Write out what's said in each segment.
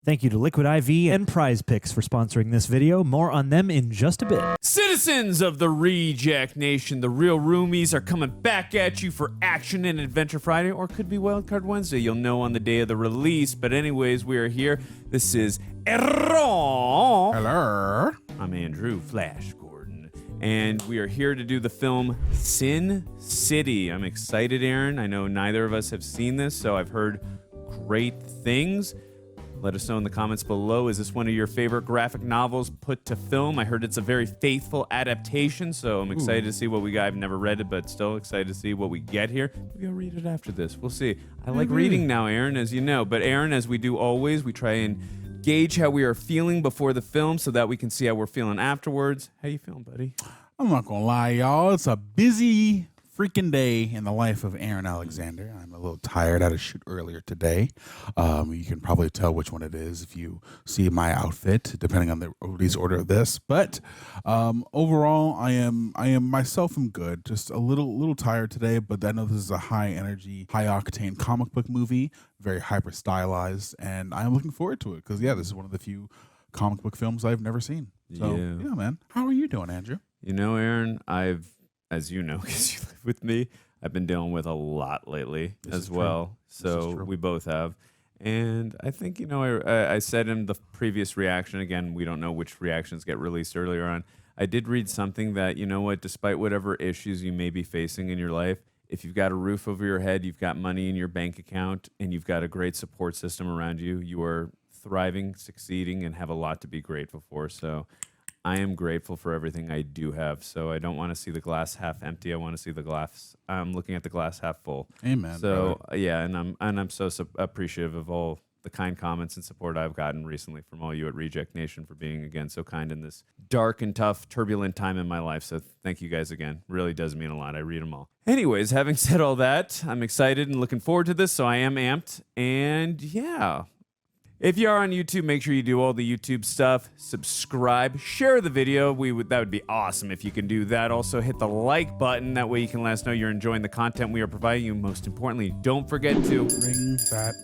Thank you to Liquid IV and Prize Picks for sponsoring this video. More on them in just a bit. Citizens of the Reject Nation, the real roomies are coming back at you for Action and Adventure Friday, or could be Wildcard Wednesday. You'll know on the day of the release. But anyways, we are here. This is Hello. I'm Andrew Flash Gordon, and we are here to do the film Sin City. I'm excited, Aaron. I know neither of us have seen this, so I've heard great things. Let us know in the comments below. Is this one of your favorite graphic novels put to film? I heard it's a very faithful adaptation, so I'm excited to see what we got. I've never read it, but still excited to see what we get here. Maybe I'll read it after this. We'll see. I like reading now, Aaron, as you know. But Aaron, as we do always, we try and gauge how we are feeling before the film so that we can see how we're feeling afterwards. How you feeling, buddy? I'm not gonna lie, y'all. It's a busy freaking day in the life of Aaron Alexander. I'm a little tired. I had a shoot earlier today. You can probably tell which one it is if you see my outfit, depending on the release order of this. But overall, I am myself. I'm good. Just a little tired today. But I know this is a high energy, high octane comic book movie, very hyper stylized, and I'm looking forward to it because this is one of the few comic book films I've never seen. So yeah, man. How are you doing, Andrew? You know, Aaron, as you know, because you live with me, I've been dealing with a lot lately as well. So we both have. And I think, you know, I said in the previous reaction, again, we don't know which reactions get released earlier on. I did read something that, you know what, despite whatever issues you may be facing in your life, if you've got a roof over your head, you've got money in your bank account, and you've got a great support system around you, you are thriving, succeeding, and have a lot to be grateful for. So I am grateful for everything I do have, so I don't want to see the glass half empty. I want to see the glass. I'm looking at the glass half full. Amen. So yeah, and I'm so appreciative of all the kind comments and support I've gotten recently from all you at Reject Nation for being again so kind in this dark and tough, turbulent time in my life. So thank you guys again. Really does mean a lot. I read them all. Anyways, having said all that, I'm excited and looking forward to this. So I am amped, and yeah. If you are on YouTube, make sure you do all the YouTube stuff. Subscribe, share the video. That would be awesome if you can do that. Also, hit the like button. That way you can let us know you're enjoying the content we are providing you. Most importantly, don't forget to ring that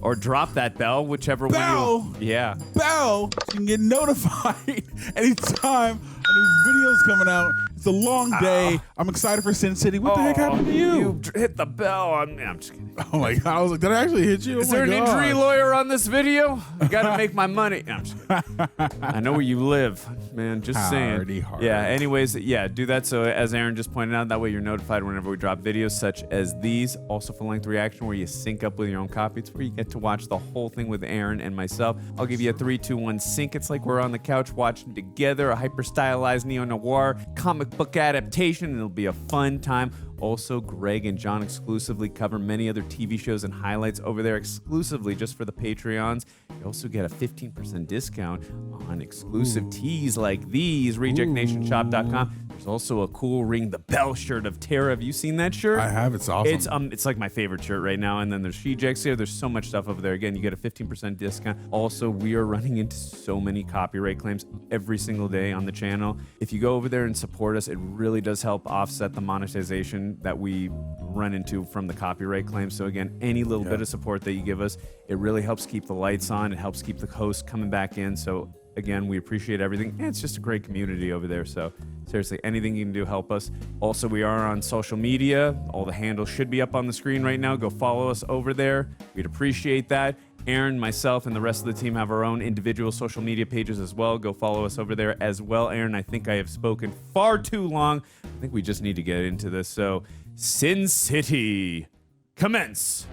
or drop that bell, whichever bell. one you... Yeah. Bell. So you can get notified anytime a new video's coming out. It's a long day. I'm excited for Sin City. What the heck happened to you? You hit the bell. I'm just kidding. Oh my God. I was like, did I actually hit you? Is there an injury lawyer on this video? I gotta make my money. No, I'm just kidding. I know where you live, man. Just saying. Yeah, anyways, yeah, do that. So as Aaron just pointed out, that way you're notified whenever we drop videos such as these. Also full-length reaction where you sync up with your own copy. It's where you get to watch the whole thing with Aaron and myself. I'll give you a 3, 2, 1 sync. It's like we're on the couch watching together a hyper-stylized neo-noir comic book adaptation, and it'll be a fun time. Also, Greg and John exclusively cover many other TV shows and highlights over there exclusively just for the Patreons. You also get a 15% discount on exclusive tees like these, rejectnationshop.com. There's also a cool Ring the Bell shirt of Tara. Have you seen that shirt? I have. It's awesome. It's like my favorite shirt right now. And then there's Shejects here. There's so much stuff over there. Again, you get a 15% discount. Also, we are running into so many copyright claims every single day on the channel. If you go over there and support us, it really does help offset the monetization that we run into from the copyright claims. So again, any little bit of support that you give us, it really helps keep the lights on. It helps keep the hosts coming back in. So again, we appreciate everything. And it's just a great community over there. So seriously, anything you can do, help us. Also, we are on social media. All the handles should be up on the screen right now. Go follow us over there. We'd appreciate that. Aaron, myself, and the rest of the team have our own individual social media pages as well. Go follow us over there as well. Aaron, I think I have spoken far too long. I think we just need to get into this. So, Sin City, commence.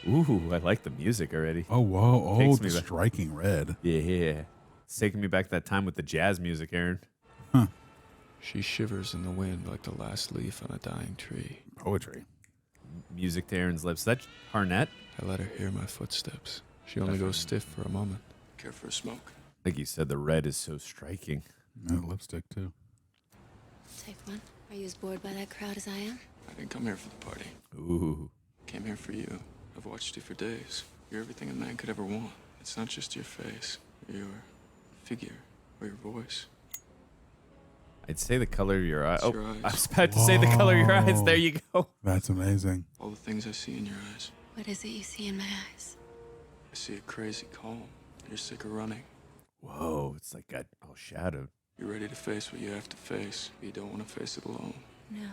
Ooh, I like the music already. Oh, whoa. Oh, the striking red. Yeah. It's taking me back to that time with the jazz music, Aaron. Huh. She shivers in the wind like the last leaf on a dying tree. Poetry. Music to Aaron's lips. Is that Harnett? I let her hear my footsteps. She only goes stiff for a moment. Care for a smoke? Like you said, the red is so striking. Lipstick, too. Take one. Are you as bored by that crowd as I am? I didn't come here for the party. Ooh. Came here for you. I've watched you for days. You're everything a man could ever want. It's not just your face, or your figure, or your voice. I'd say the color of your eye. It's Oh, your eyes. I was about to say the color of your eyes. There you go. That's amazing. All the things I see in your eyes. What is it you see in my eyes? I see a crazy calm. You're sick of running. Whoa, it's like got all shadowed. You're ready to face what you have to face, but you don't want to face it alone. No,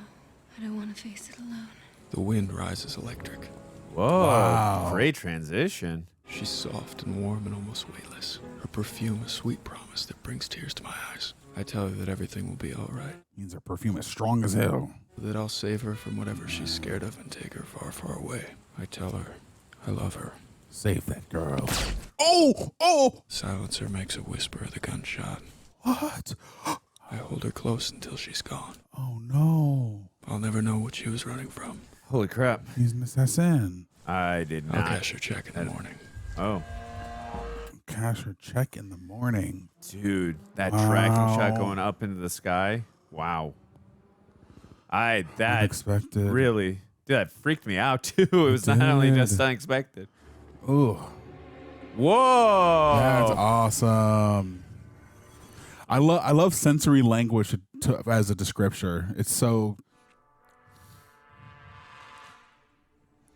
I don't want to face it alone. The wind rises electric. Whoa, Wow. great transition. She's soft and warm and almost weightless. Her perfume a sweet promise that brings tears to my eyes. I tell her that everything will be all right. Means her perfume is strong as hell. That I'll save her from whatever she's scared of and take her far, far away. I tell her I love her. Save that girl. Oh! Silencer makes a whisper of the gunshot. What? I hold her close until she's gone. Oh no. I'll never know what she was running from. Holy crap. He's an assassin. I did I'll not. cash her check in the morning. Oh, Cash her check in the morning. dude, that tracking shot Wow. going up into the sky. Wow. That Unexpected. really, dude, that freaked me out too. It was not only just did. unexpected. Ooh. Whoa. That's awesome. I love sensory language as a descriptor. It's so.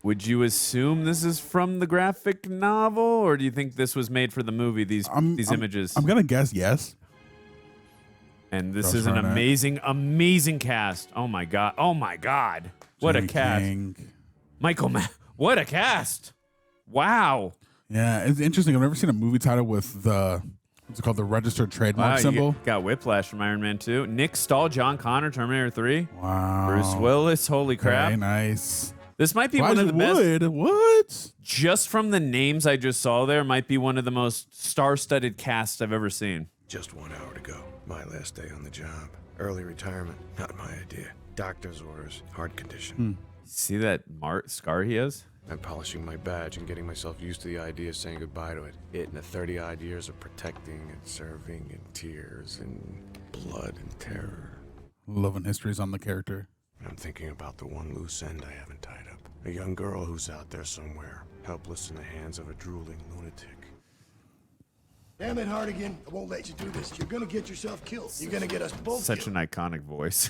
Would you assume this is from the graphic novel, or do you think this was made for the movie? These images. I'm gonna guess yes. And this Josh is an Hartnett. amazing cast. Oh my god. Oh my god. What Jenny a cast. King. What a cast. Wow. Yeah, it's interesting. I've never seen a movie title with what's it called, the registered trademark Wow, symbol. you got Whiplash from Iron Man 2. Nick Stahl, John Connor, Terminator 3. Wow. Bruce Willis. Holy crap. Very nice. This might be one of the best. Wood? What? Just from the names I just saw there, might be one of the most star-studded casts I've ever seen. Just 1 hour to go. My last day on the job. Early retirement. Not my idea. Doctor's orders. Heart condition. See that scar he has? I'm polishing my badge and getting myself used to the idea of saying goodbye to it. It and the 30-odd years of protecting and serving and tears and blood and terror. Love and history's on the character. And I'm thinking about the one loose end I haven't tied up. A young girl who's out there somewhere, helpless in the hands of a drooling lunatic. Damn it, Hartigan. I won't let you do this. You're gonna get yourself killed. You're gonna get us both Such killed. an iconic voice.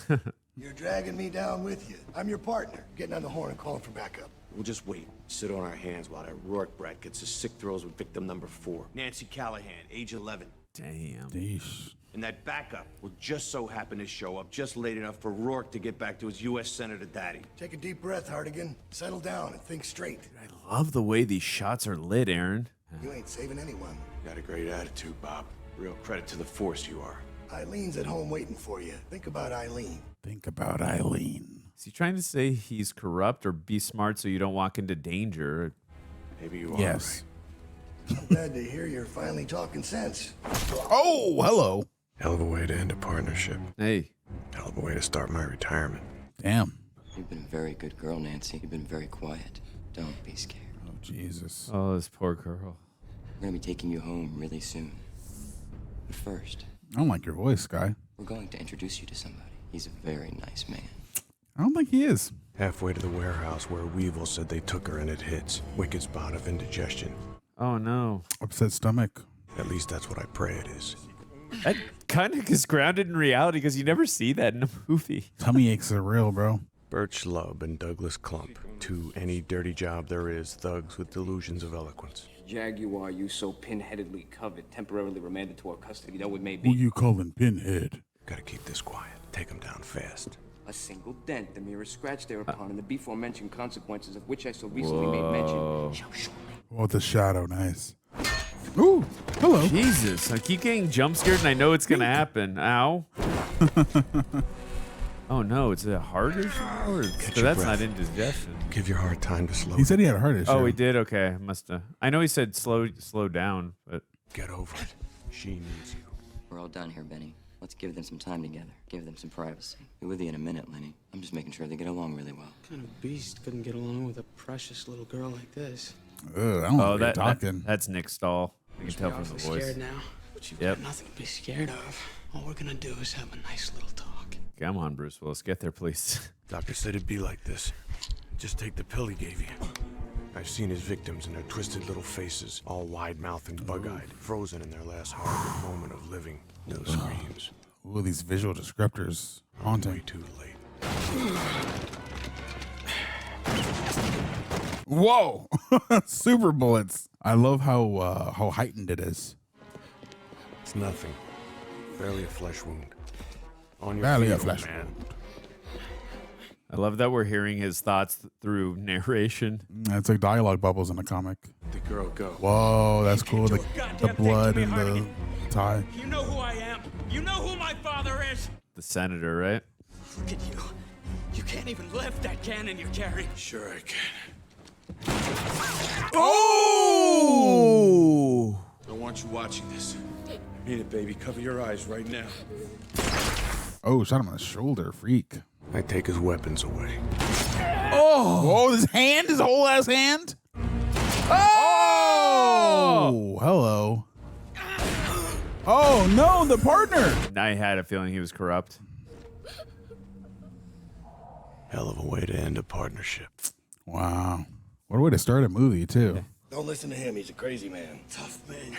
You're dragging me down with you. I'm your partner. Getting on the horn and calling for backup. We'll just wait. Sit on our hands while that Rourke brat gets his sick throws with victim number 4. Nancy Callahan, age 11. Damn. Yeesh. And that backup will just so happen to show up just late enough for Rourke to get back to his U.S. Senator daddy. Take a deep breath, Hartigan. Settle down and think straight. I love the way these shots are lit, Aaron. You ain't saving anyone. Got a great attitude, Bob. Real credit to the force you are. Eileen's at home waiting for you. Think about Eileen. Think about Eileen. Is he trying to say he's corrupt or be smart so you don't walk into danger? Maybe you are. Yes. I'm glad to hear you're finally talking sense. Oh, hello. Hell of a way to end a partnership. Hey, Hell of a way to start my retirement. Damn. You've been a very good girl, Nancy. You've been very quiet. Don't be scared. Oh, Jesus. oh, this poor girl. We're gonna be taking you home really soon. But first, I don't like your voice, Sky. we're going to introduce you to somebody. He's a very nice man. I don't think he is. Halfway to the warehouse where Weevil said they took her and it hits. Wicked spot of indigestion. Oh no. Upset stomach. At least that's what I pray it is. That kind of is grounded in reality because you never see that in a movie. Tummy aches are real, bro. Birch Lub and Douglas Clump. 2 any dirty job there is thugs with delusions of eloquence. Jaguar you so pinheadedly covered, temporarily remanded to our custody, though it may Who be. you calling Pinhead? Gotta keep this quiet. Take them down fast. A single dent, the merest scratch thereupon, and the before-mentioned consequences of which I so recently made mention, shall shortly. Oh, the shadow. Nice. Ooh, hello. Jesus, I keep getting jump scared and I know it's gonna happen. Ow. Oh no, it's a heart issue? Or so your that's breath. not indigestion. Give your heart time to slow. He said he had a heart issue. Oh, he did? Okay, must have. I know he said slow down, but Get over it. She needs you. We're all done here, Benny. Let's give them some time together. Give them some privacy. Be with you in a minute, Lenny. I'm just making sure they get along really well. What kind of beast couldn't get along with a precious little girl like this? Ugh, I don't know what you're talking. that's Nick Stahl. You can tell from the Awfully voice. scared now, but you've Yep. got nothing to be scared of. All we're gonna do is have a nice little talk. Come on, Bruce Willis, get there, please. Doctor said it'd be like this. Just take the pill he gave you. I've seen his victims in their twisted little faces, all wide-mouthed and bug-eyed, frozen in their last horrible moment of living. No screams. Ooh, these visual descriptors. Haunting. Way too late. Whoa! Super bullets. I love how heightened it is. It's nothing. Barely a flesh wound. On your Barely feet, a old flesh man. wound. I love that we're hearing his thoughts through narration. It's like dialogue bubbles in a comic. The girl go. Whoa, that's cool. The blood and the tie. You know who I am. You know who my father is. The senator, right? Look at you. You can't even lift that cannon you're carrying. Sure I can. Oh! I don't want you watching this. Need it, baby. Cover your eyes right now. Oh, shot him on the shoulder. Freak. I take his weapons away. Oh! Whoa, his hand? His whole ass hand? Oh! Hello. Oh, no, the partner. I had a feeling he was corrupt. Hell of a way to end a partnership. Wow. What a way to start a movie, too. Don't listen to him. He's a crazy man. Tough man.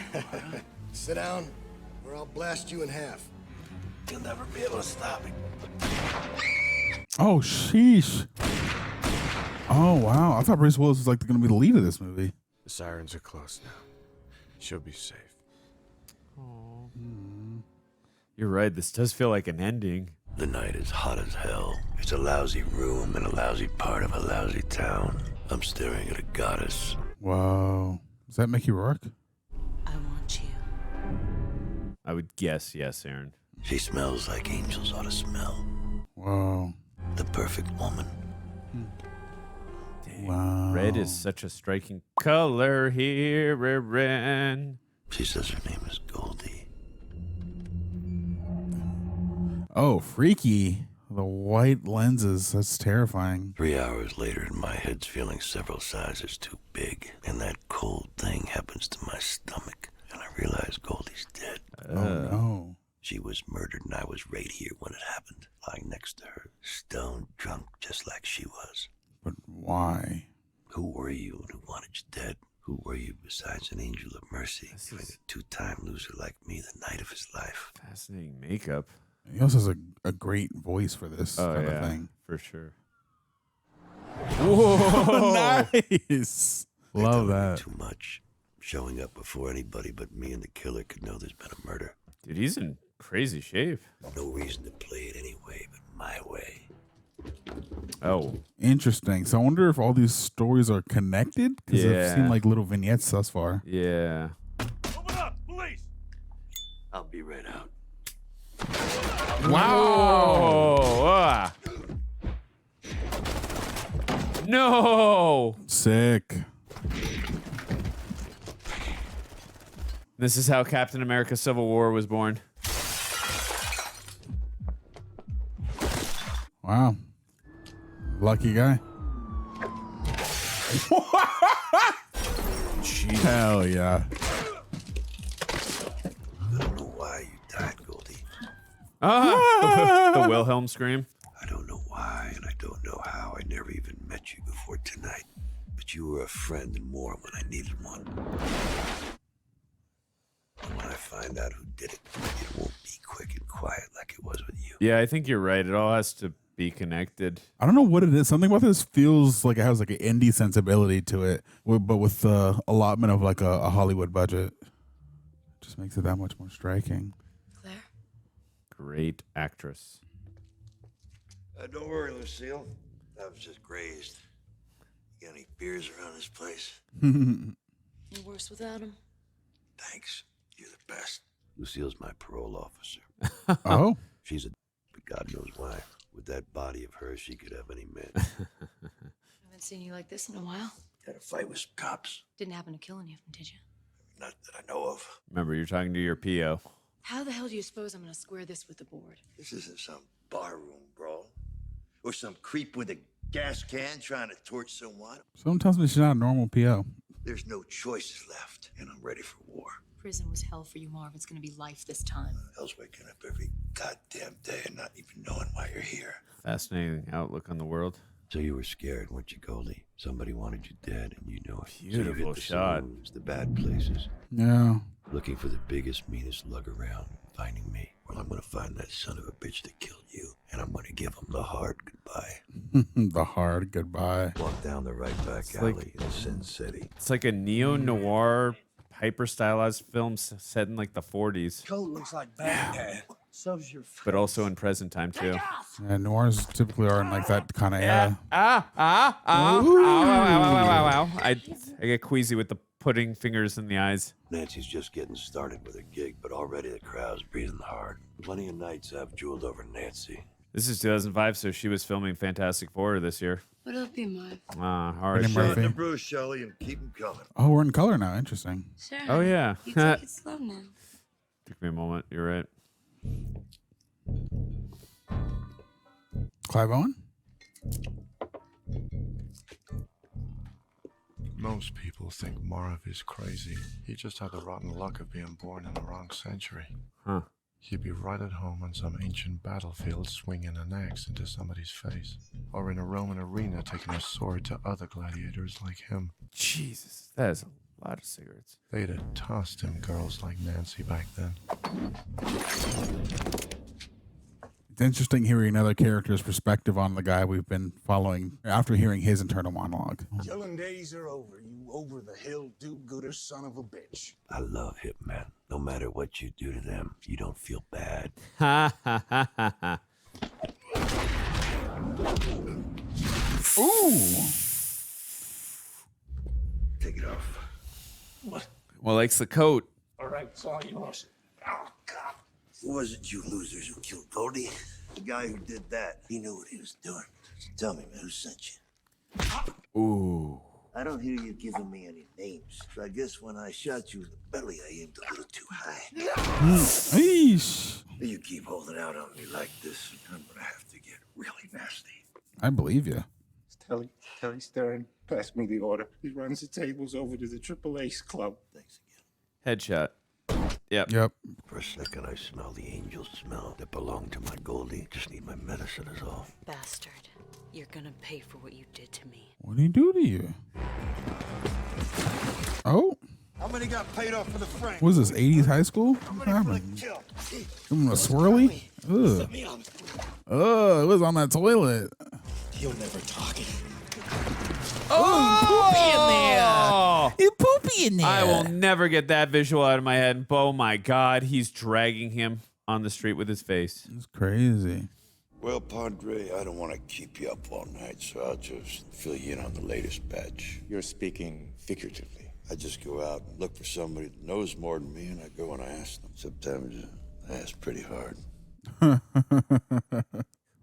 Sit down, or I'll blast you in half. You'll never be able to stop me. Oh, sheesh. Oh, wow. I thought Bruce Willis was like going to be the lead of this movie. The sirens are close now. She'll be safe. You're right. This does feel like an ending. The night is hot as hell. It's a lousy room in a lousy part of a lousy town. I'm staring at a goddess. Whoa. Is that Mickey Rourke? I want you. I would guess yes, Aaron. She smells like angels ought to smell. Whoa. The perfect woman. Wow. Red is such a striking color here, Aaron. She says her name is Goldie. Oh, freaky. The white lenses. That's terrifying. 3 hours later, and my head's feeling several sizes too big. And that cold thing happens to my stomach. And I realize Goldie's dead. Oh, no. She was murdered, and I was right here when it happened. Lying next to her, stone drunk, just like she was. But why? Who were you and who wanted you dead? Who were you besides an angel of mercy? Giving a two-time loser like me the night of his life. Fascinating makeup. He also has a great voice for this type of thing. For sure. Whoa, nice. Love that. Too much. Showing up before anybody but me and the killer could know there's been a murder. Dude, he's in crazy shape. No reason to play it any way but my way. Oh. Interesting. So I wonder if all these stories are connected? Because they've seen like little vignettes thus far. Yeah. Open up, police! I'll be right out. Wow. No. Sick. This is how Captain America Civil War was born. Wow. Lucky guy. Hell yeah. I don't know why you died, Goldie. The Wilhelm scream. I don't know why, and I don't know how. I never even met you before tonight. But you were a friend and more when I needed one. And when I find out who did it, it won't be quick and quiet like it was with you. Yeah, I think you're right. It all has to be connected. I don't know what it is. Something about this feels like it has like an indie sensibility to it, but with the allotment of like a Hollywood budget. Just makes it that much more striking. Claire? Great actress. Don't worry, Lucille. I was just grazed. You got any beers around this place? You're worse without him. Thanks. You're the best. Lucille's my parole officer. Oh? She's a but God knows why. With that body of hers, she could have any man. I haven't seen you like this in a while. Had a fight with some cops. Didn't happen to kill any of them, did you? Not that I know of. Remember, you're talking to your PO. How the hell do you suppose I'm gonna square this with the board? This isn't some barroom brawl. Or some creep with a gas can trying to torch someone. Someone tells me she's not a normal PO. There's no choices left, and I'm ready for war. Prison was hell for you, Marv. It's gonna be life this time. Hell's waking up every goddamn day and not even knowing why you're here. Fascinating outlook on the world. So you were scared, weren't you, Goldie? Somebody wanted you dead, and you know it. Beautiful so you hit the shot. saloons, the bad places. Yeah. Looking for the biggest, meanest lug around, finding me. Well, I'm gonna find that son of a bitch that killed you, and I'm gonna give him the hard goodbye. The hard goodbye. Walk down the right back alley in Sin City. It's like a neo-noir, hyper-stylized film set in like the 40s. Coat looks like Baghdad. So's your face. But also in present time, too. Yeah, noirs typically are in like that kind of era. I get queasy with the putting fingers in the eyes. Nancy's just getting started with her gig, but already the crowd's breathing hard. Plenty of nights I've jeweled over Nancy. This is 2005, so she was filming Fantastic Four this year. What'll it be, Marv? Hard. Murphy. The Bruce, Shelley, and keep them coming. Oh, we're in color now. Interesting. Sure. Oh, yeah. You take it slow now. Took me a moment. You're right. Clive Owen? Most people think Marv is crazy. He just had the rotten luck of being born in the wrong century. Huh. He'd be right at home on some ancient battlefield swinging an axe into somebody's face. Or in a Roman arena taking a sword to other gladiators like him. Jesus, that is a lot of cigarettes. They'd have tossed him girls like Nancy back then. It's interesting hearing another character's perspective on the guy we've been following after hearing his internal monologue. Killing days are over, you over-the-hill do-gooder son of a bitch. I love hitmen. No matter what you do to them, you don't feel bad. Ha ha ha ha ha. Ooh! Take it off. What? Well, likes the coat. All right, it's all yours. Oh, God. Who was it, you losers, who killed Goldie? The guy who did that, he knew what he was doing. Tell me, man, who sent you? Ooh. I don't hear you giving me any names, so I guess when I shot you in the belly, I aimed a little too high. Eesh. If you keep holding out on me like this, I'm gonna have to get really nasty. I believe you. Telly Stern, pass me the order. He runs the tables over to the Triple Ace Club. Thanks again. Headshot. Yep. Yep. For a second, I smell the angel smell that belonged to my Goldie. Just need my medicine is all. Bastard. You're gonna pay for what you did to me. What did he do to you? Oh? How many got paid off for the frame? What is this, 80s high school? What happened? Kill. Give him a swirly? Ugh. Oh, it was on that toilet. You'll never talk. Oh! You poopy in there. I will never get that visual out of my head. Oh my God, he's dragging him on the street with his face. It's crazy. Well, Padre, I don't want to keep you up all night, so I'll just fill you in on the latest batch. You're speaking figuratively. I just go out and look for somebody that knows more than me, and I go and I ask them. Sometimes I ask pretty hard. Well,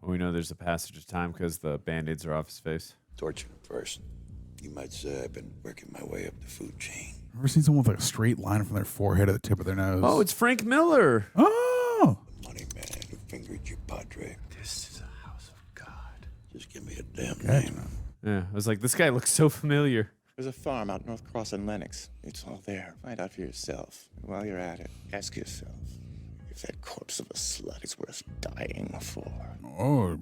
we know there's a passage of time because the Band-Aids are off his face. Torture first. You might say I've been working my way up the food chain. Ever seen someone with like a straight line from their forehead to the tip of their nose? Oh, it's Frank Miller. Oh! The money man who fingered you, Padre. This is a house of God. Just give me a damn Gotcha. name. Yeah, I was like, this guy looks so familiar. There's a farm out North Cross in Lennox. It's all there. Find out for yourself. And while you're at it, ask yourself if that corpse of a slut is worth dying for. Oh,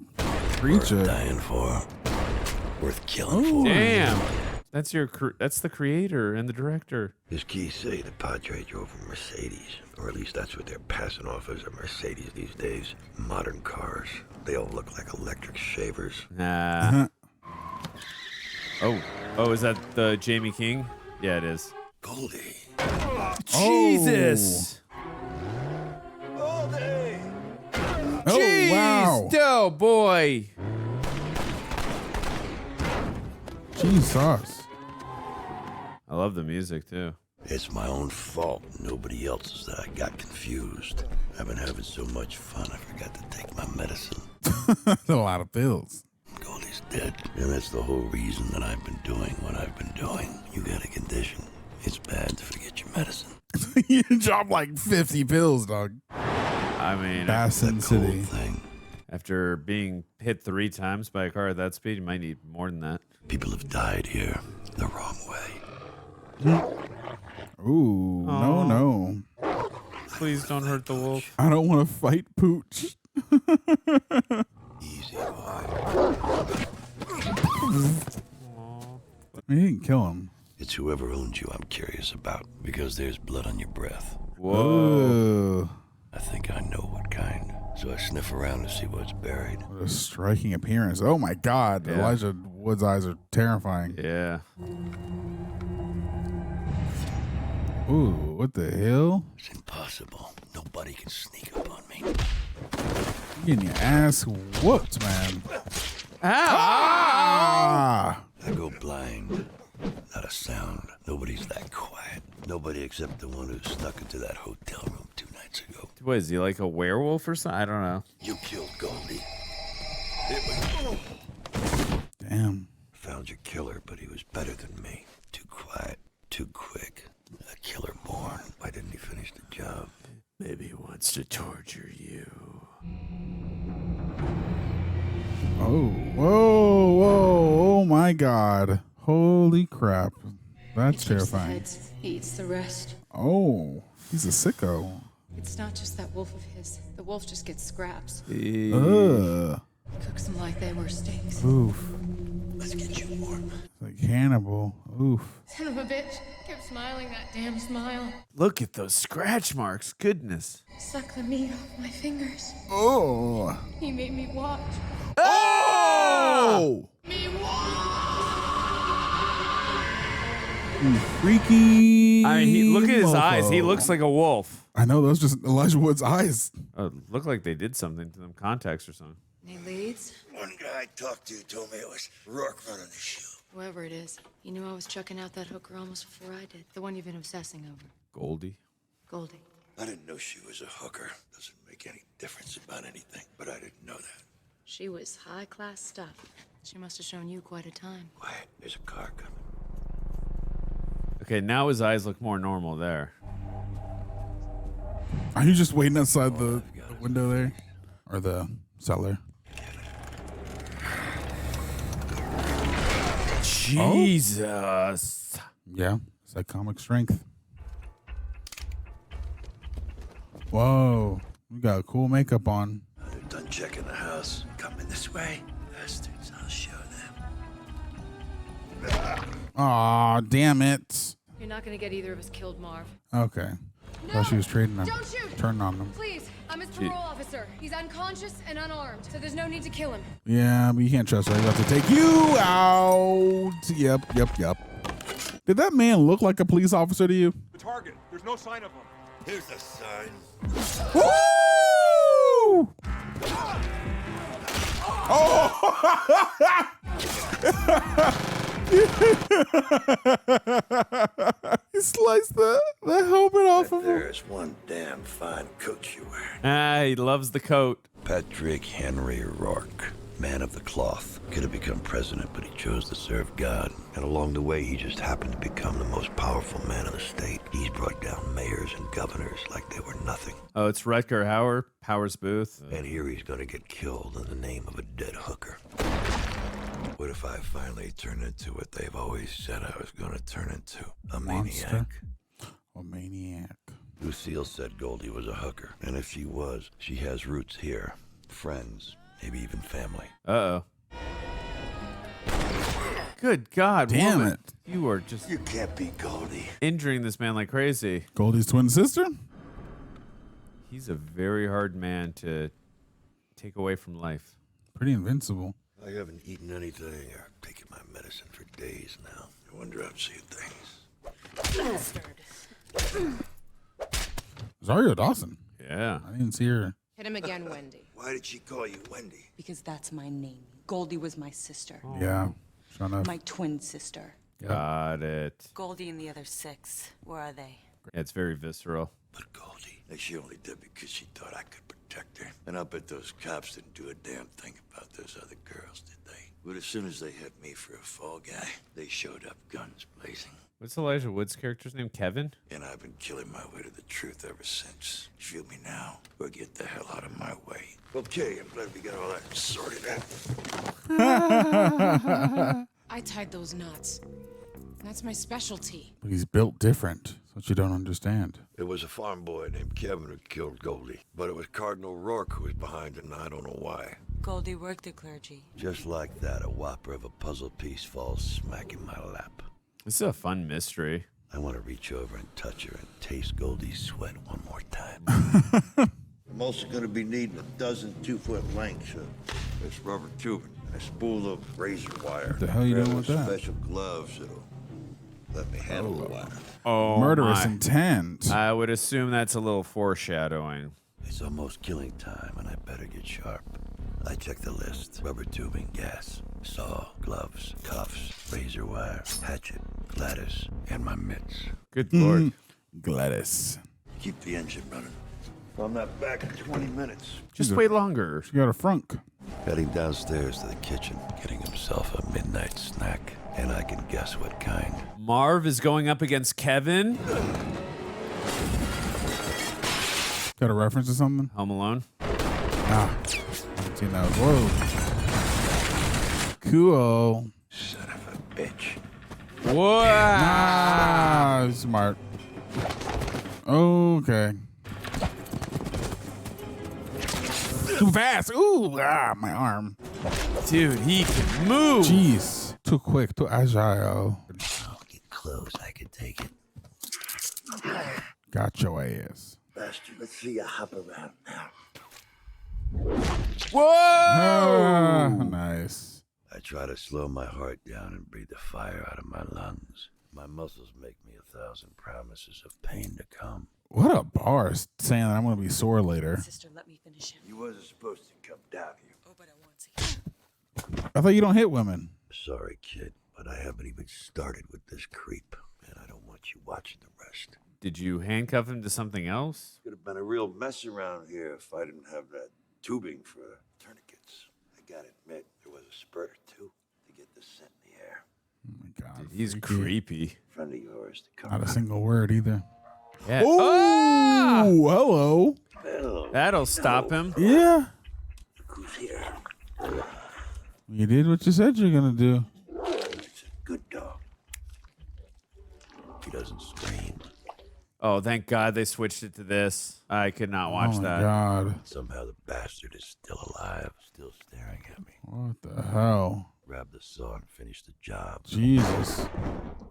preach it. Dying for. Worth killing for. Damn. That's that's the creator and the director. His keys say the Padre drove a Mercedes, or at least that's what they're passing off as a Mercedes these days. Modern cars, they all look like electric shavers. Nah. Oh, is that the Jamie King? Yeah, it is. Goldie. Jesus. Oh, wow. Oh, boy. Jesus. I love the music, too. It's my own fault. Nobody else's that I got confused. I've been having so much fun, I forgot to take my medicine. That's a lot of pills. Goldie's dead. And that's the whole reason that I've been doing what I've been doing. You got a condition. It's bad to forget your medicine. You dropped like 50 pills, dog. I mean, Basin City. Thing. after being hit 3 times by a car at that speed, you might need more than that. People have died here the wrong way. Ooh, Aww. no. Please don't hurt the wolf. I don't want to fight Pooch. Easy, boy. You didn't kill him. It's whoever owns you I'm curious about, because there's blood on your breath. Whoa. I think I know what kind. So I sniff around to see what's buried. What a striking appearance. Oh my God. Yeah. Elijah Wood's eyes are terrifying. Yeah. Ooh, what the hell? It's impossible. Nobody can sneak up on me. You're getting your ass whooped, man. Ah! I go blind. Not a sound. Nobody's that quiet. Nobody except the one who snuck into that hotel room 2 nights ago. What is he, like a werewolf or something? I don't know. You killed Goldie. Damn. Found your killer, but he was better than me. Too quiet, too quick. A killer born. Why didn't he finish the job? Maybe he wants to torture you. Oh, whoa, whoa, oh my God. Holy crap. That's terrifying. Heads, he eats the rest. Oh, he's a sicko. It's not just that wolf of his. The wolf just gets scraps. Ugh. Cooks them like they were steaks. Oof. Let's get you more. Like Hannibal. Oof. Son of a bitch. Kept smiling that damn smile. Look at those scratch marks. Goodness. Suck the meat off my fingers. Oh. He made me watch. Oh! Me watch! You freaky. I mean, look at his mofo. eyes. He looks like a wolf. I know, those just Elijah Wood's eyes. Look like they did something to them, contacts or something. Any leads? One guy I talked to told me it was Rourke running the show. Whoever it is, he knew I was chucking out that hooker almost before I did. The one you've been obsessing over. Goldie. Goldie. I didn't know she was a hooker. Doesn't make any difference about anything, but I didn't know that. She was high-class stuff. She must have shown you quite a time. Quiet, there's a car coming. Okay, now his eyes look more normal there. Are you just waiting outside the window there? Or the cellar? Jesus. Yeah, it's like comic strength. Whoa, we got cool makeup on. They're done checking the house. Coming this way. Bastards, I'll show them. Aw, damn it. You're not gonna get either of us killed, Marv. Okay. Thought she was trading them. Don't shoot! Turning on them. Please, I'm his parole officer. He's unconscious and unarmed, so there's no need to kill him. Yeah, but you can't trust her. He's about to take you out. Yep. Did that man look like a police officer to you? The target. There's no sign of him. Here's the sign. Woo! Oh! He sliced the helmet off of him. There's one damn fine coat you wear. He loves the coat. Patrick Henry Rourke, man of the cloth. Could have become president, but he chose to serve God. And along the way, he just happened to become the most powerful man in the state. He's brought down mayors and governors like they were nothing. Oh, it's Rutger Hauer, Powers Booth. And here he's gonna get killed in the name of a dead hooker. What if I finally turn into what they've always said I was gonna turn into? A maniac. A maniac. Lucille said Goldie was a hooker. And if she was, she has roots here. Friends, maybe even family. Uh-oh. Good God, Damn woman. it. You are just... You can't be Goldie. Injuring this man like crazy. Goldie's twin sister? He's a very hard man to take away from life. Pretty invincible. I haven't eaten anything or taken my medicine for days now. I wonder I'm seeing things. Bastard. Rosario Dawson. Yeah. I didn't see her. Hit him again, Wendy. Why did she call you Wendy? Because that's my name. Goldie was my sister. Yeah, sure enough. My twin sister. Got it. Goldie and the other 6. Where are they? Yeah, it's very visceral. But Goldie, like she only did because she thought I could protect her. And I bet those cops didn't do a damn thing about those other girls, did they? But as soon as they hit me for a fall guy, they showed up guns blazing. What's Elijah Wood's character's name? Kevin? And I've been killing my way to the truth ever since. You feel me now? Or get the hell out of my way. Okay, I'm glad we got all that sorted out. I tied those knots. That's my specialty. But he's built different. That's what you don't understand. It was a farm boy named Kevin who killed Goldie. But it was Cardinal Rourke who was behind it, and I don't know why. Goldie worked the clergy. Just like that, a whopper of a puzzle piece falls smack in my lap. This is a fun mystery. I want to reach over and touch her and taste Goldie's sweat one more time. I'm also going to be needing a dozen 2-foot lengths of this rubber tubing and a spool of razor wire. What the hell you doing with that? Special gloves that'll let me handle the wire. Oh, Murderous my. intent. I would assume that's a little foreshadowing. It's almost killing time, and I better get sharp. I check the list. Rubber tubing, gas, saw, gloves, cuffs, razor wire, hatchet, Gladys, and my mitts. Good Lord. Gladys. Keep the engine running. I'm not back in 20 minutes. Just wait longer. She got a frunk. Heading downstairs to the kitchen, getting himself a midnight snack. And I can guess what kind. Marv is going up against Kevin. Got a reference to something? Home Alone. Ah. Seen that. Whoa. Cool. Son of a bitch. What? Ah, smart. Okay. Too fast. Ooh, my arm. Dude, he can move. Jeez. Too quick, too agile. I'll get close. I can take it. Got your ass. Bastard, let's see you hop around now. Whoa! Ah, nice. I try to slow my heart down and breathe the fire out of my lungs. My muscles make me 1,000 promises of pain to come. What a bar saying that I'm going to be sore later. Sister, let me finish him. You wasn't supposed to come down here. Oh, but I want to. I thought you don't hit women. Sorry, kid, but I haven't even started with this creep, and I don't want you watching the rest. Did you handcuff him to something else? Could have been a real mess around here if I didn't have that tubing for tourniquets. I gotta admit, there was a spurt or two to get the scent in the air. Oh my God. Dude, he's freaky. creepy. Friend of yours to come. Not a single word either. Yeah. Oh, Ah! hello. Well, That'll stop him. Yeah. who's here? You did what you said you're going to do. It's a good dog. He doesn't scream. Oh, thank God they switched it to this. I could not watch oh my that. God. Somehow the bastard is still alive, still staring at me. What the hell? Grab the saw and finish the job. Jesus.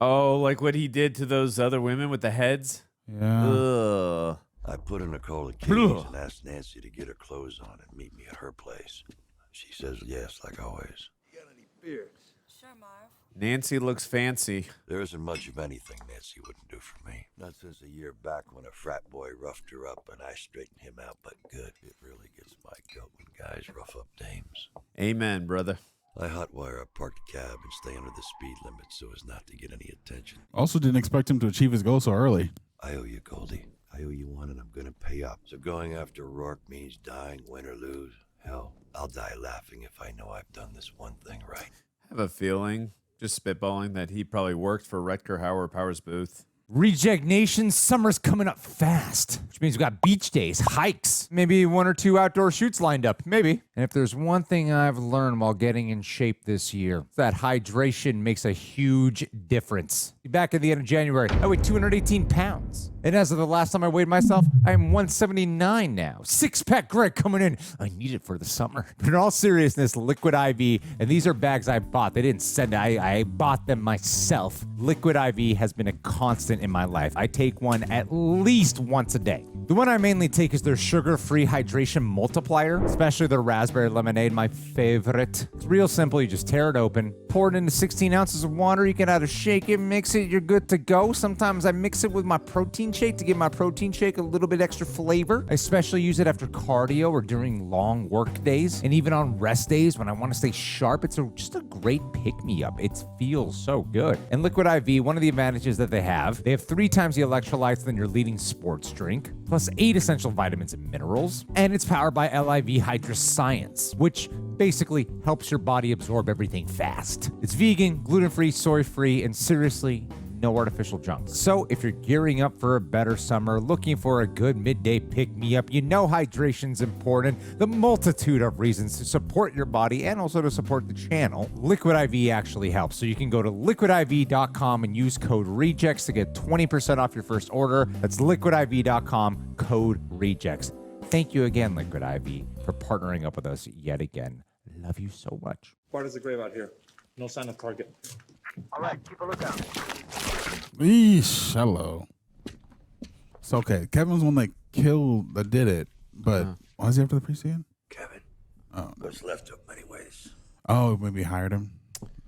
Oh, like what he did to those other women with the heads? Yeah. Ugh. I put in a call to Katie's and asked Nancy to get her clothes on and meet me at her place. She says yes, like always. You got any beers? Sure, Marv. Nancy looks fancy. There isn't much of anything Nancy wouldn't do for me. Not since a year back when a frat boy roughed her up and I straightened him out, but good. It really gets my goat when guys rough up dames. Amen, brother. I hotwire a parked cab and stay under the speed limit so as not to get any attention. Also didn't expect him to achieve his goal so early. I owe you, Goldie. I owe you one, and I'm gonna pay up. So going after Rourke means dying, win or lose. Hell, I'll die laughing if I know I've done this one thing right. I have a feeling, just spitballing, that he probably worked for Rutger Hauer Powers Booth. Reject Nation, summer's coming up fast, which means we got beach days, hikes, maybe 1 or 2 outdoor shoots lined up, maybe. And if there's one thing I've learned while getting in shape this year, it's that hydration makes a huge difference. Back at the end of January, I weighed 218 pounds. And as of the last time I weighed myself, I'm 179 now. 6-pack Greg coming in. I need it for the summer. But in all seriousness, Liquid IV, and these are bags I bought. They didn't send it. I bought them myself. Liquid IV has been a constant in my life. I take one at least once a day. The one I mainly take is their sugar-free hydration multiplier, especially their raspberry lemonade, my favorite. It's real simple. You just tear it open, pour it into 16 ounces of water. You can either shake it, mix it, you're good to go. Sometimes I mix it with my protein shake to give my protein shake a little bit extra flavor. I especially use it after cardio or during long work days, and even on rest days when I want to stay sharp. It's just a great pick-me-up. It feels so good. And Liquid IV, one of the advantages that they have 3 times the electrolytes than your leading sports drink, plus 8 essential vitamins and minerals, and it's powered by LIV Hydrous Science, which basically helps your body absorb everything fast. It's vegan, gluten-free, soy-free, and seriously, no artificial junk. So if you're gearing up for a better summer, looking for a good midday pick-me-up, you know hydration's important, the multitude of reasons to support your body and also to support the channel, Liquid IV actually helps. So you can go to liquidiv.com and use code REJECTS to get 20% off your first order. That's liquidiv.com, code REJECTS. Thank you again, Liquid IV, for partnering up with us yet again. Love you so much. Part is the grave out here. No sign of target. All right, keep a lookout. Eesh, hello. It's okay. Kevin's one that did it. But why is he after the priest again? Kevin. Oh, What's left of him anyways? oh, maybe hired him.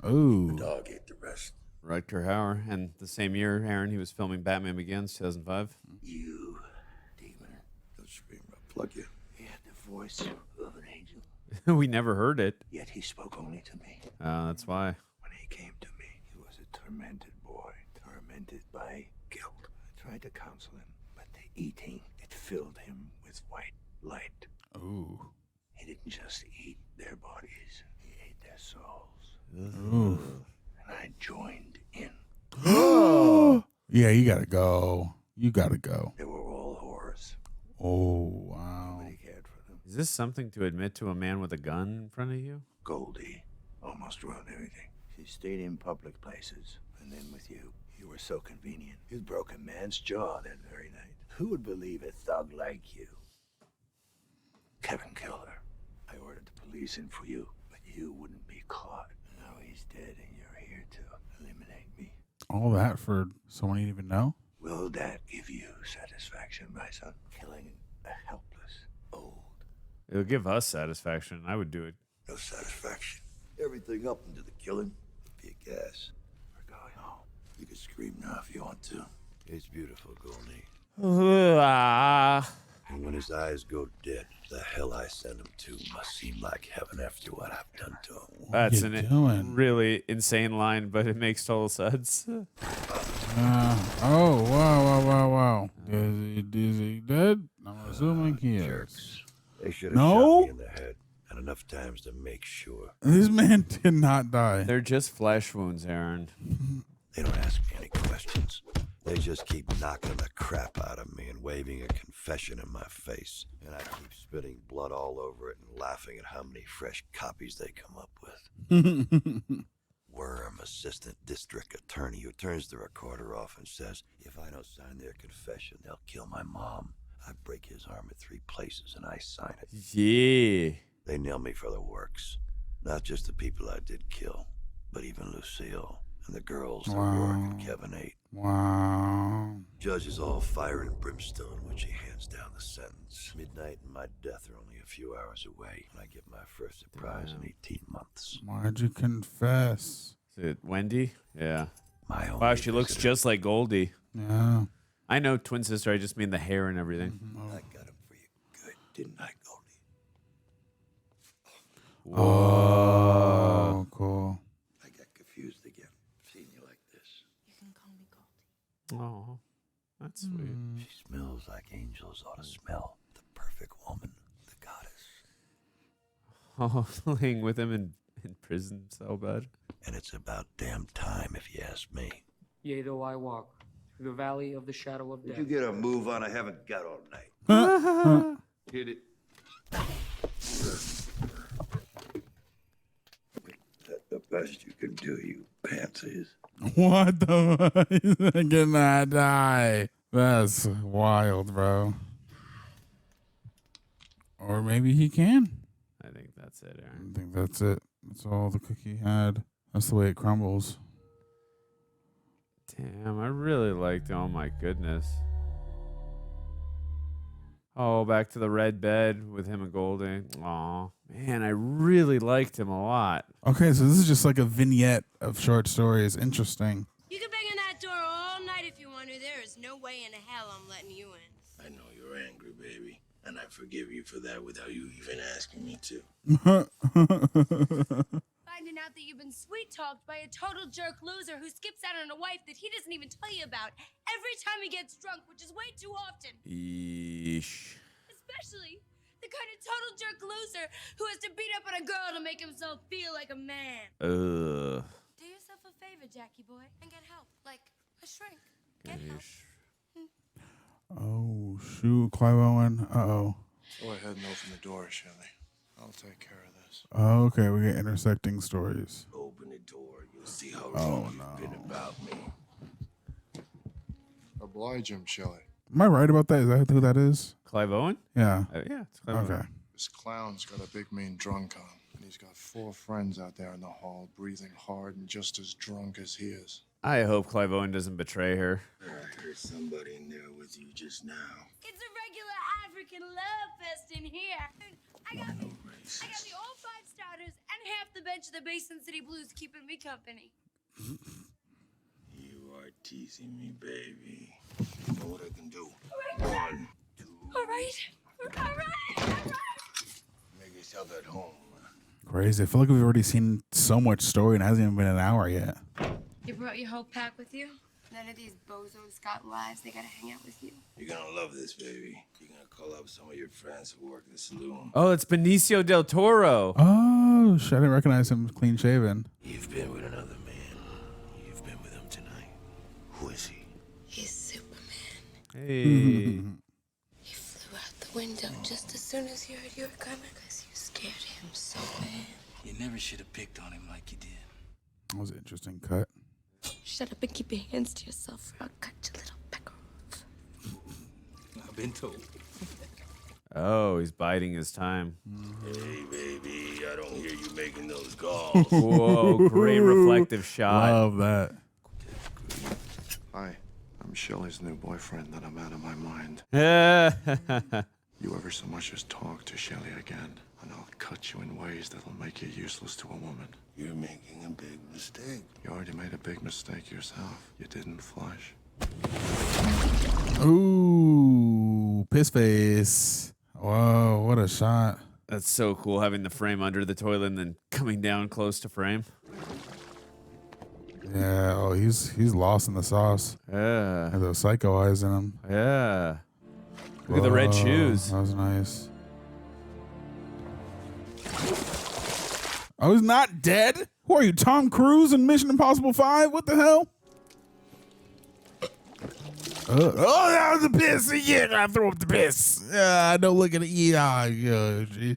Oh, The dog ate the rest. Rutger Hauer. And the same year, Aaron, he was filming Batman Begins, 2005. You, demon. Don't scream, I'll plug you. He had the voice of an angel. We never heard it. Yet he spoke only to me. That's why. When he came to me, he was a tormented boy, tormented by guilt. I tried to counsel him, but the eating, it filled him with white light. ooh, He didn't just eat their bodies, he ate their souls. ooh. And I joined in. Yeah, you gotta go. You gotta go. They were all horrors. Oh, wow. Nobody cared for them. Is this something to admit to a man with a gun in front of you? Goldie almost ruined everything. She stayed in public places, and then with you. You were so convenient. You broke a man's jaw that very night. Who would believe a thug like you? Kevin killed her. I ordered the police in for you, but you wouldn't be caught. Now he's dead, and you're here to eliminate me. All that for someone you didn't even know? Will that give you satisfaction, my son? Killing a helpless, old. It'll give us satisfaction. I would do it. No satisfaction. Everything up into the killing would be a gas. We're going home. You can scream now if you want to. It's beautiful, Goldie. And when his eyes go dead, the hell I send him to must seem like heaven after what I've done to him. That's you an doing? really insane line, but it makes total sense. Oh, wow. Is he dead? I'm assuming he is. They should have No? shot me in the head, and enough times to make sure. This man did not die. They're just flesh wounds, Aaron. They don't ask me any questions. They just keep knocking the crap out of me and waving a confession in my face. And I keep spitting blood all over it and laughing at how many fresh copies they come up with. Worm, assistant district attorney, who turns the recorder off and says, if I don't sign their confession, they'll kill my mom. I break his arm in 3 places and I sign it. Yeah. They nail me for the works. Not just the people I did kill, but even Lucille and the girls that Rourke and Kevin ate. Wow. Judge is all fire and brimstone when she hands down the sentence. Midnight and my death are only a few hours away, and I get my first surprise in 18 months. Why'd you confess? Is it Wendy? Yeah. My only Wow, she looks visitor. just like Goldie. Yeah. I know twin sister. I just mean the hair and everything. I got him for you good, didn't I, Goldie? Oh, cool. I got confused again, seeing you like this. You can call me Goldie. Oh, that's sweet. She smells like angels ought to smell. The perfect woman, the goddess. Oh, laying with him in prison so bad. And it's about damn time, if you ask me. Yea, though I walk through the valley of the shadow of death. Did you get a move on? I haven't got all night. Hit it. That's the best you can do, you pansies. What the? He's gonna die. That's wild, bro. Or maybe he can. I think that's it, Aaron. I think that's it. That's all the cookie had. That's the way it crumbles. Damn, I really liked. Oh my goodness. Oh, back to the red bed with him and Goldie. Aw, man, I really liked him a lot. Okay, so this is just like a vignette of short stories. Interesting. You can bang in that door all night if you want to. There is no way in hell I'm letting you in. I know you're angry, baby, and I forgive you for that without you even asking me to. Finding out that you've been sweet-talked by a total jerk loser who skips out on a wife that he doesn't even tell you about every time he gets drunk, which is way too often. Eesh. Especially the kind of total jerk loser who has to beat up on a girl to make himself feel like a man. Ugh. Do yourself a favor, Jackie boy, and get help. Like a shrink. Get help. Oh, shoot. Clive Owen. Uh-oh. Go ahead and open the door, Shelley. I'll take care of this. Oh, okay, we get intersecting stories. Open the door, you'll see how Oh, wrong you've been about me. Oblige him, Shelley. Am I right about that? Is that who that is? Clive Owen? Yeah. Yeah, it's Clive Okay. Owen. This clown's got a big mean drunk on, and he's got 4 friends out there in the hall breathing hard and just as drunk as he is. I hope Clive Owen doesn't betray her. I heard somebody in there with you just now. It's a regular freaking love fest in here. I got the old five starters and half the bench of the Basin City Blues keeping me company. You are teasing me, baby. You know what I can do? 1, 2. All right. Make yourself at home. Crazy. I feel like we've already seen so much story and it hasn't even been an hour yet. You brought your whole pack with you? None of these bozos got lives. They gotta hang out with you. You're gonna love this, baby. You're gonna call up some of your friends who work the saloon. Oh, it's Benicio del Toro. Oh, shit, I didn't recognize him clean shaven. You've been with another man. You've been with him tonight. Who is he? He's Superman. Hey. He flew out the window just as soon as you heard you were coming because you scared him so bad. You never should have picked on him like you did. That was an interesting cut. Shut up and keep your hands to yourself or I'll cut your little pecker off. I've been told. Oh, he's biding his time. Hey, baby, I don't hear you making those calls. Whoa, great reflective shot. Love that. Hi, I'm Shelley's new boyfriend that I'm out of my mind. You ever so much as talk to Shelley again, and I'll cut you in ways that'll make you useless to a woman. You're making a big mistake. You already made a big mistake yourself. You didn't flush. Ooh, piss face. Whoa, what a shot. That's so cool, having the frame under the toilet and then coming down close to frame. Yeah, oh, he's lost in the sauce. Yeah. Has those psycho eyes in him. Yeah. Look at the red shoes. That was nice. Oh, he's not dead? Who are you, Tom Cruise in Mission Impossible 5? What the hell? Oh, that was the piss. Yeah, I threw up the piss. Yeah, don't look at it. Yeah, she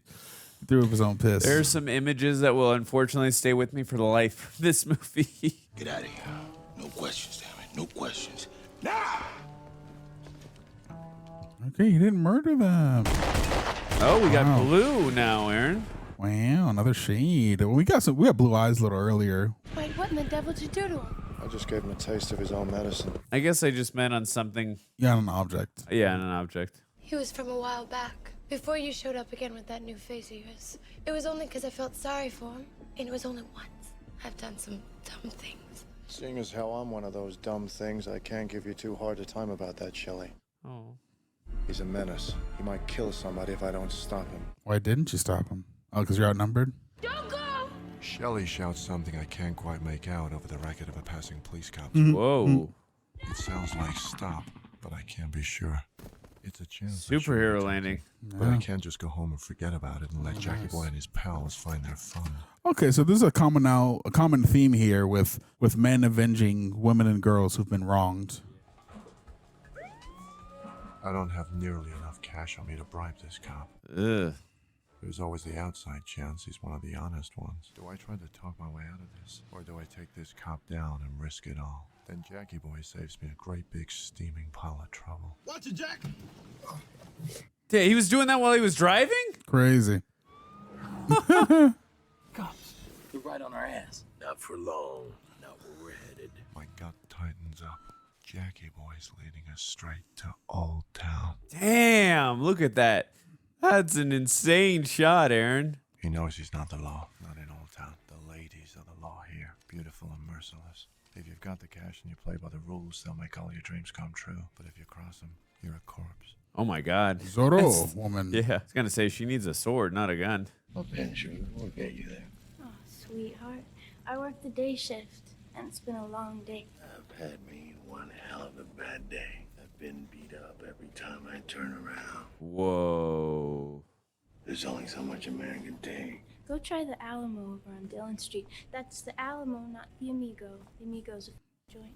threw up his own piss. There's some images that will unfortunately stay with me for the life of this movie. Get out of here. No questions, damn it. No questions. Now! Okay, you didn't murder them. Oh, we got blue now, Aaron. Wow, another shade. We got blue eyes a little earlier. Wait, what in the devil did you do to him? I just gave him a taste of his own medicine. I guess I just meant on something. Yeah, on an object. Yeah, on an object. He was from a while back. Before you showed up again with that new face of yours. It was only because I felt sorry for him. And it was only once. I've done some dumb things. Seeing as how I'm one of those dumb things, I can't give you too hard a time about that, Shelley. Oh. He's a menace. He might kill somebody if I don't stop him. Why didn't you stop him? Oh, because you're outnumbered? Don't go! Shelley shouts something I can't quite make out over the racket of a passing police cop. Whoa. It sounds like stop, but I can't be sure. It's a chance. Superhero landing. But I can't just go home and forget about it and let Jackie Boy and his pals find their fun. Okay, so this is a common theme here with men avenging women and girls who've been wronged. I don't have nearly enough cash on me to bribe this cop. Ugh. There's always the outside chance he's one of the honest ones. Do I try to talk my way out of this? Or do I take this cop down and risk it all? Then Jackie Boy saves me a great big steaming pile of trouble. Watch it, Jack. Yeah, he was doing that while he was driving? Crazy. Cops, they're right on our ass. Not for long. Not where we're headed. My gut tightens up. Jackie Boy's leading us straight to Old Town. Damn, look at that. That's an insane shot, Aaron. He knows he's not the law. Not in Old Town. The ladies are the law here. Beautiful and merciless. If you've got the cash and you play by the rules, they'll make all your dreams come true. But if you cross them, you're a corpse. Oh my God. Zorro, woman. Yeah, I was going to say she needs a sword, not a gun. Avenger, we'll get you there. Oh, sweetheart. I work the day shift, and it's been a long day. I've had me one hell of a bad day. I've been beat up every time I turn around. Whoa. There's only so much a man can take. Go try the Alamo over on Dillon Street. That's the Alamo, not the Amigo. The Amigo's a joint.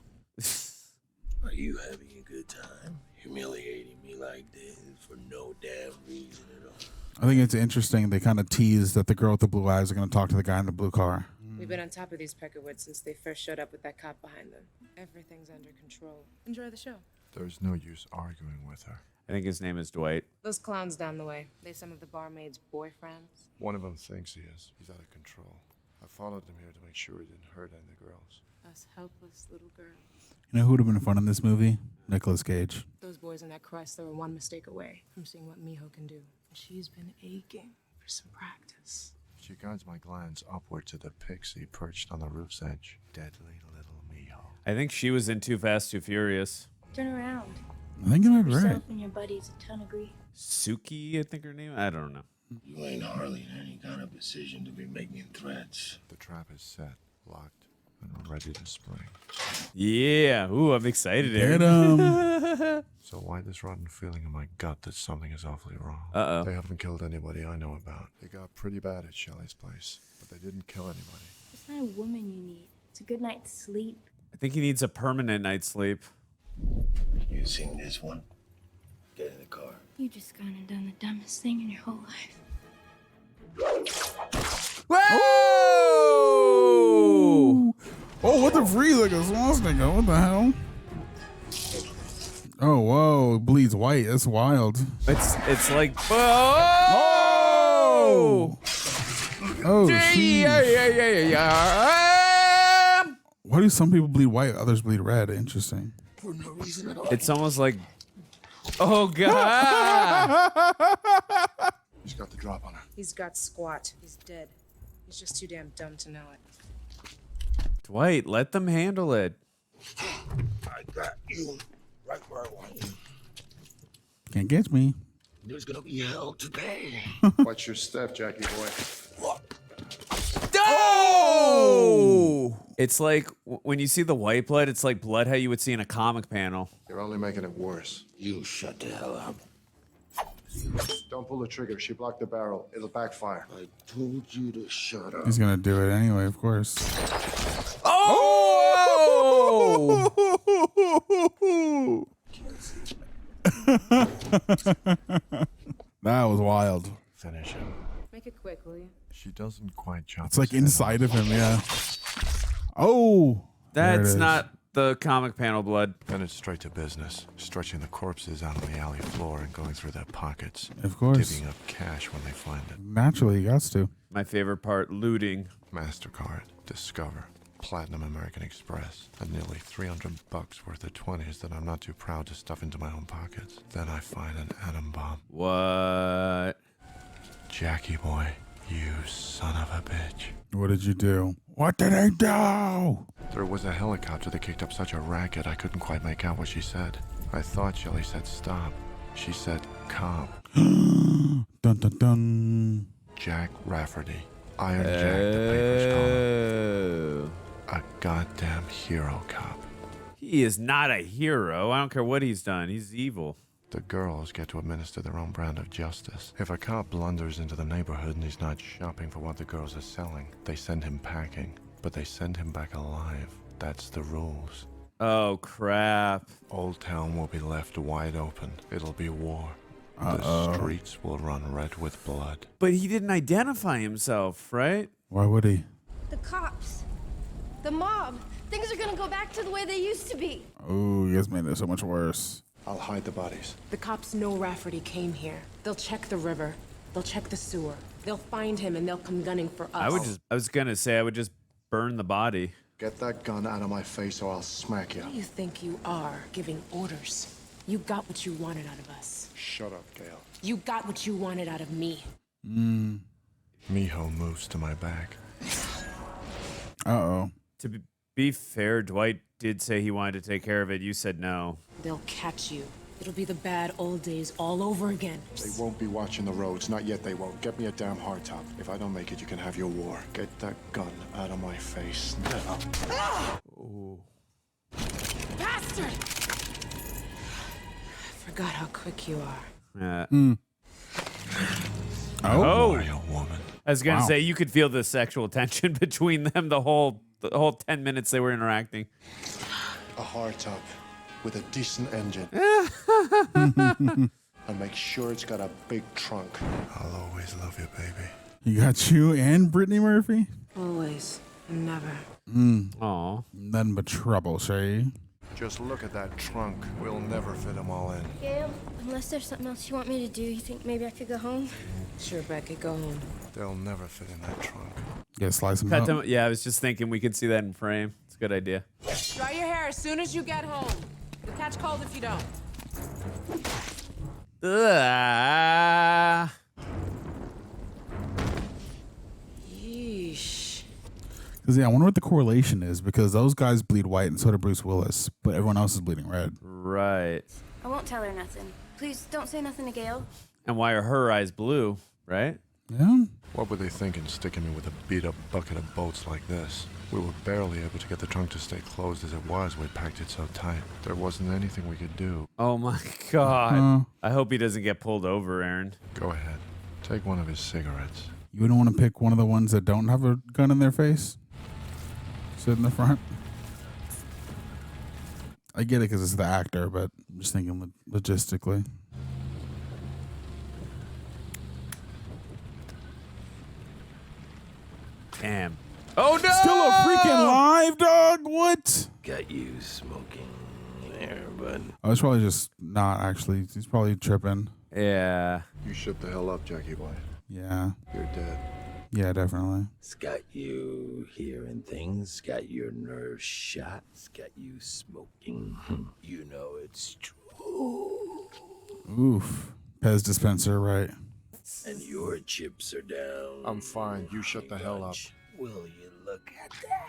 Are you having a good time? Humiliating me like this for no damn reason at all. I think it's interesting. They kind of tease that the girl with the blue eyes are going to talk to the guy in the blue car. We've been on top of these Peckerwoods since they first showed up with that cop behind them. Everything's under control. Enjoy the show. There's no use arguing with her. I think his name is Dwight. Those clowns down the way, they some of the barmaid's boyfriends? One of them thinks he is. He's out of control. I followed him here to make sure he didn't hurt any of the girls. Us helpless little girls. You know who would have been fun in this movie? Nicolas Cage. Those Those boys in that Chrysler are one mistake away from seeing what Miho can do. She's been aching for some practice. She guides my glance upward to the pixie perched on the roof's edge. Deadly little Miho. I think she was in Too Fast, Too Furious. Turn around. I think you might be right. Yourself and your buddies a ton of grief. Suki, I think her name. I don't know. You ain't hardly in any kind of position to be making threats. The trap is set, locked, and we're ready to spring. Yeah. Ooh, I'm excited. Get Aaron. 'em. So why this rotten feeling in my gut that something is awfully wrong? Uh-oh. They haven't killed anybody I know about. They got pretty bad at Shelley's place, but they didn't kill anybody. It's not a woman you need. It's a good night's sleep. I think he needs a permanent night's sleep. You seen this one? Get in the car. You just gone and done the dumbest thing in your whole life. Whoa! Oh, what the freeze like a swan stinger? What the hell? Oh, whoa! It bleeds white. That's wild. It's like oh Oh, why do some people bleed white, others bleed red? Interesting. For no reason at all. It's almost like oh god. He's got the drop on her. He's got squat. He's dead. He's just too damn dumb to know it. Dwight, let them handle it. I got you right where I want you. Can't get me. There's gonna be hell to pay. Watch your step, Jackie boy. Oh! It's like when you see the white blood, it's like blood how you would see in a comic panel. You're only making it worse. You shut the hell up. Don't pull the trigger. She blocked the barrel. It'll backfire. I told you to shut up. He's gonna do it anyway, of course. Oh! That was wild. Finish him. Make it quick, will you? She doesn't quite chop. It's like his head inside of him, yeah. Oh, there it That's is. not the comic panel blood. Then it's straight to business. Stretching the corpses out on the alley floor and going through their pockets. Of course. Divvying up cash when they find it. Naturally, you got to. My favorite part, looting. MasterCard, Discover, Platinum American Express, and nearly $300 worth of 20s that I'm not too proud to stuff into my own pockets. Then I find an atom bomb. What? Jackie boy, you son of a bitch. What did you do? What did I do? There was a helicopter that kicked up such a racket I couldn't quite make out what she said. I thought Shelley said stop. She said cop. Dun dun dun. Jack Rafferty. Iron Jack, the papers call him. A goddamn hero cop. He is not a hero. I don't care what he's done. He's evil. The girls get to administer their own brand of justice. If a cop blunders into the neighborhood and he's not shopping for what the girls are selling, they send him packing. But they send him back alive. That's the rules. Oh, crap. Old Town will be left wide open. It'll be war. Uh-oh. The streets will run red with blood. But he didn't identify himself, right? Why would he? The cops. The mob. Things are gonna go back to the way they used to be. Oh, you guys made it so much worse. I'll hide the bodies. The cops know Rafferty came here. They'll check the river. They'll check the sewer. They'll find him and they'll come gunning for us. I was gonna say I would just burn the body. Get that gun out of my face or I'll smack you. Who do you think you are, giving orders? You got what you wanted out of us. Shut up, Gail. You got what you wanted out of me. Miho moves to my back. Uh-oh. To be fair, Dwight did say he wanted to take care of it. You said no. They'll catch you. It'll be the bad old days all over again. They won't be watching the roads. Not yet, they won't. Get me a damn hardtop. If I don't make it, you can have your war. Get that gun out of my face now. Ooh. Bastard! I forgot how quick you are. Yeah. Oh. Are you a woman? I was gonna Wow. say you could feel the sexual tension between them the whole 10 minutes they were interacting. A hardtop with a decent engine. And make sure it's got a big trunk. I'll always love you, baby. You got you and Brittany Murphy? Always. Never. Aw. Nothing but trouble, Shay. Just look at that trunk. We'll never fit them all in. Gail, unless there's something else you want me to do, you think maybe I could go home? Sure, Becky, go home. They'll never fit in that trunk. Yeah, slice them Cut up. them. Yeah, I was just thinking we could see that in frame. It's a good idea. Dry your hair as soon as you get home. You'll catch cold if you don't. Yeesh. Because yeah, I wonder what the correlation is, because those guys bleed white and so did Bruce Willis, but everyone else is bleeding red. Right. I won't tell her nothing. Please don't say nothing to Gail. And why are her eyes blue, right? Yeah. What were they thinking, sticking me with a beat-up bucket of bolts like this? We were barely able to get the trunk to stay closed as it was. We packed it so tight. There wasn't anything we could do. Oh my God. I hope he doesn't get pulled over, Aaron. Go ahead. Take one of his cigarettes. You wouldn't want to pick one of the ones that don't have a gun in their face? Sit in the front? I get it because it's the actor, but I'm just thinking logistically. Damn. Oh no! Still a freaking live dog? What? Got you smoking there, bud. Oh, it's probably just not actually. He's probably tripping. Yeah. You shut the hell up, Jackie boy. Yeah. You're dead. Yeah, definitely. It's got you hearing things, it's got your nerves shot, it's got you smoking. You know it's true. Oof. Pez dispenser, right? And your chips are down. I'm fine. You shut the hell up. Will you look at that?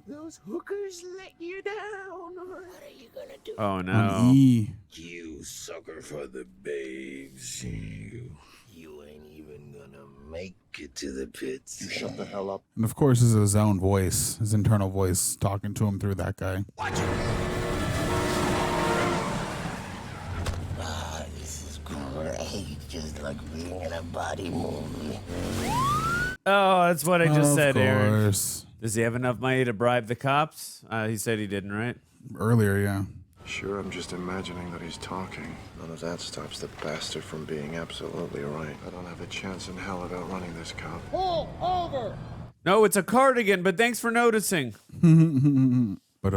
Those hookers let you down. What are you gonna do? Oh no. On E. You sucker for the babes. You ain't even gonna make it to the pits. You shut the hell up. And of course, this is his own voice, his internal voice talking to him through that guy. Watch it. Ah, this is great. Just like being in a body movie. Oh, that's what I just said, Aaron. Course. Does he have enough money to bribe the cops? He said he didn't, right? Earlier, yeah. Sure, I'm just imagining that he's talking. None of that stops the bastard from being absolutely right. I don't have a chance in hell of outrunning this cop. Pull over! No, it's a cardigan, but thanks for noticing. But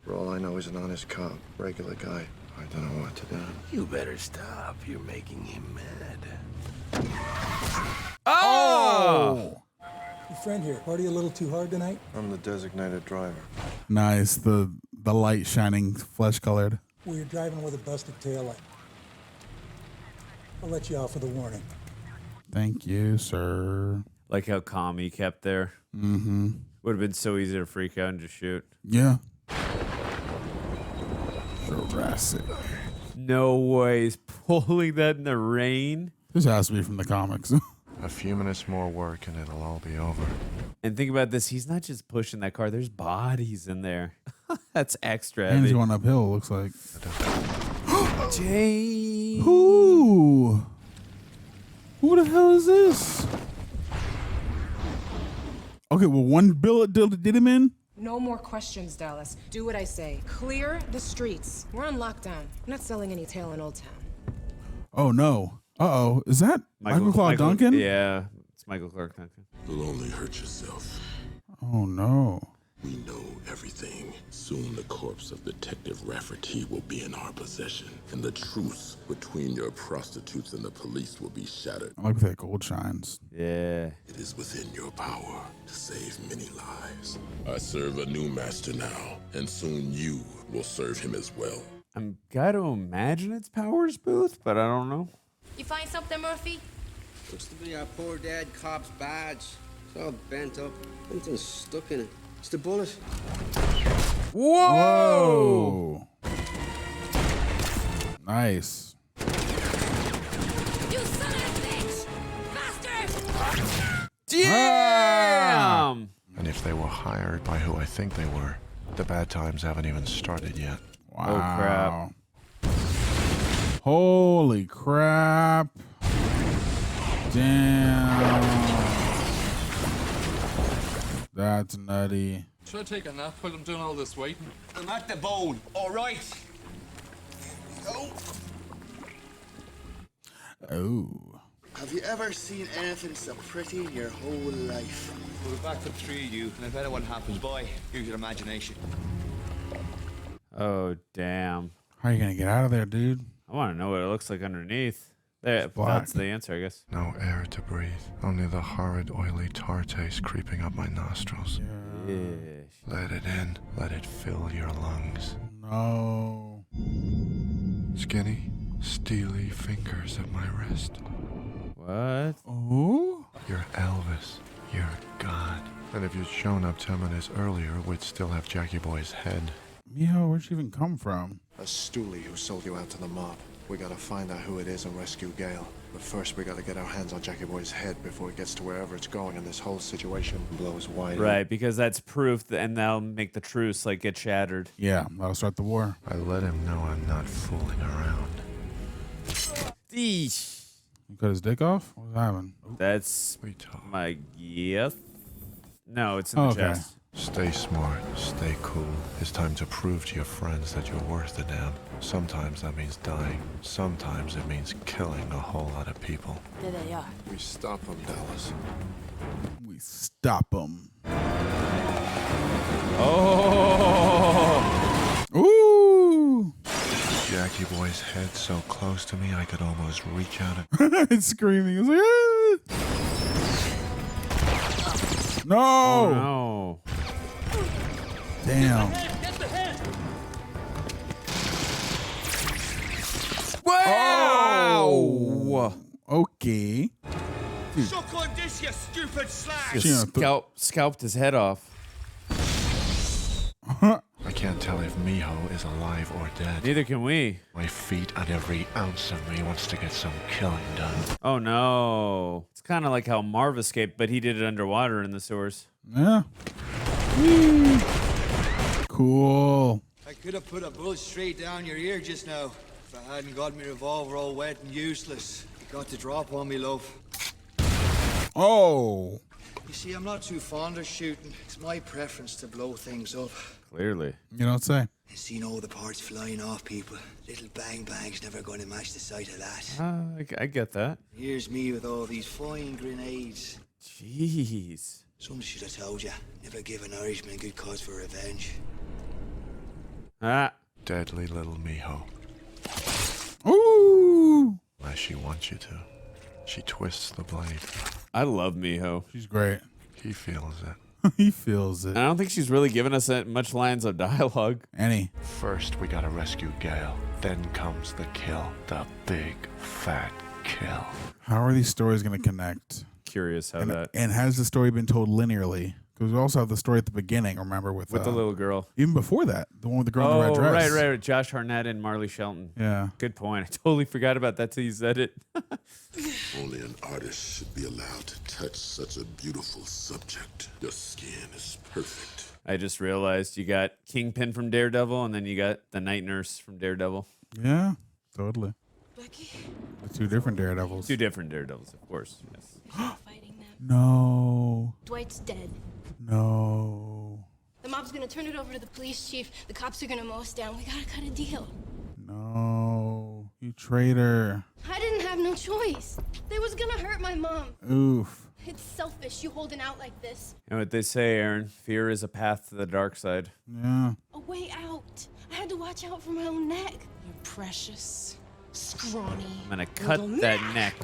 For all I know, he's an honest cop, regular guy. I don't know what to do. You better stop. You're making him mad. Oh! Your friend here, party a little too hard tonight? I'm the designated driver. nice. The light shining flesh colored. Well, you're driving with a busted taillight. I'll let you off with a warning. Thank you, sir. Like how calm he kept there. Mm-hmm. Would have been so easy to freak out and just shoot. Yeah. Jurassic. No way he's pulling that in the rain. This has to be from the comics. A few minutes more work and it'll all be over. And think about this. He's not just pushing that car. There's bodies in there. That's extra And he's heavy. going uphill, it looks like. Jay. Who the hell is this? Okay, well, one billet did him in. No more questions, Dallas. Do what I say. Clear the streets. We're on lockdown. We're not selling any tail in Old Town. Oh, no. Uh-oh. Is that Michael Clark Duncan? Yeah, it's Michael Clark Duncan. You'll only hurt yourself. Oh, no. We know everything. Soon the corpse of Detective Rafferty will be in our possession, and the truce between your prostitutes and the police will be shattered. I like that gold shines. Yeah. It is within your power to save many lives. I serve a new master now, and soon you will serve him as well. I'm got to imagine it's Powers Booth, but I don't know. You find something, Murphy? Looks to be our poor dad cop's badge. It's all bent up. Something's stuck in it. It's the bullet. Whoa! Nice. You son of a bitch! Faster! Damn! And if they were hired by who I think they were, the bad times haven't even started yet. Wow. Oh, crap. Holy crap. Damn. That's nutty. Should I take a nap while I'm doing all this waiting? I'm at the bone, all right. Go. Oh. Have you ever seen anything so pretty in your whole life? We're back to three of you, and if anyone happens by, use your imagination. Oh, damn. How are you going to get out of there, dude? I want to know what it looks like underneath. There, that's the answer, I guess. No air to breathe. Only the horrid, oily tar taste creeping up my nostrils. Yeah. Let it in. Let it fill your lungs. No. Skinny, steely fingers at my wrist. What? Oh? You're Elvis. You're God. And if you'd shown up 10 minutes earlier, we'd still have Jackie Boy's head. Miho, where'd she even come from? A stoolie who sold you out to the mob. We gotta find out who it is and rescue Gail. But first, we gotta get our hands on Jackie Boy's head before it gets to wherever it's going and this whole situation blows wide. Right, because that's proof, and that'll make the truce like get shattered. Yeah, that'll start the war. I let him know I'm not fooling around. Eesh. You cut his dick off? What's happening? That's my gift. No, it's in the chest. Stay smart, stay cool. It's time to prove to your friends that you're worth a damn. Sometimes that means dying. Sometimes it means killing a whole lot of people. There they are. We stop them, Dallas. We stop them. Oh! Ooh! Jackie Boy's head so close to me I could almost reach out and... It's screaming. It's like, ah! No! Oh, no. Damn. Wow! Oh! Okay. Suck on this, you stupid slag! Just scalped his head off. I can't tell if Miho is alive or dead. Neither can we. My feet and every ounce of me wants to get some killing done. Oh no. It's kind of like how Marv escaped, but he did it underwater in the sewers. Yeah. Whee. Cool. I could have put a bullet straight down your ear just now if I hadn't got my revolver all wet and useless. You got to drop on me, love. Oh. You see, I'm not too fond of shooting. It's my preference to blow things up. Clearly. You don't say. Seeing all the parts flying off people, little bang bangs never going to match the sight of that. I get that. Here's me with all these fine grenades. Jeez. Someone should have told you, never give an Irishman a good cause for revenge. Ah. Deadly little Miho. Ooh. As she wants you to. She twists the blade. I love Miho. She's great. He feels it. He feels it. I don't think she's really given us much lines of dialogue. Any. First, we gotta rescue Gail. Then comes the kill. The big, fat kill. How are these stories going to connect? Curious how And has the story been told linearly? Because we also have the story at the beginning, remember, with the little girl. Even before that, the one with the girl in the red dress. Right. Josh Hartnett and Marley Shelton. Yeah. Good point. I totally forgot about that till you said it. Only an artist should be allowed to touch such a beautiful subject. Your skin is perfect. I just realized you got Kingpin from Daredevil, and then you got the Night Nurse from Daredevil. Yeah, totally. Becky? The two different Daredevils. Two different Daredevils, of course. Yes. No. Dwight's dead. No. The mob's gonna turn it over to the police chief. The cops are gonna mow us down. We gotta cut a deal. No. You traitor. I didn't have no choice. They was gonna hurt my mom. Oof. It's selfish, you holding out like this. You know what they say, Aaron? Fear is a path to the dark side. Yeah. A way out. I had to watch out for my own neck. You precious, scrawny. I'm gonna cut that neck.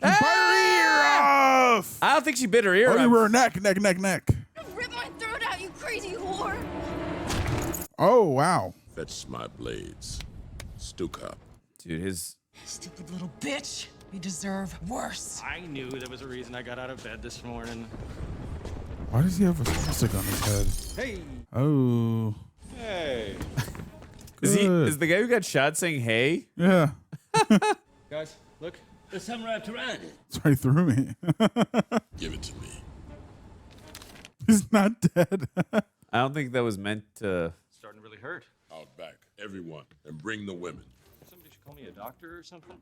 Bite her ear off! I don't think she bit her ear off. You were neck. Rip my throat out, you crazy whore. Oh, wow. Fetch my blades. Stuka. Dude, his... Stupid little bitch. You deserve worse. I knew there was a reason I got out of bed this morning. Why does he have a swastika on his head? Hey. Oh. Hey. Is the guy who got shot saying hey? Yeah. Guys, look. There's something wrapped around it. It's right through me. Give it to me. He's not dead. I don't think that was meant to... Starting to really hurt. Out back, everyone, and bring the women. Somebody should call me a doctor or something.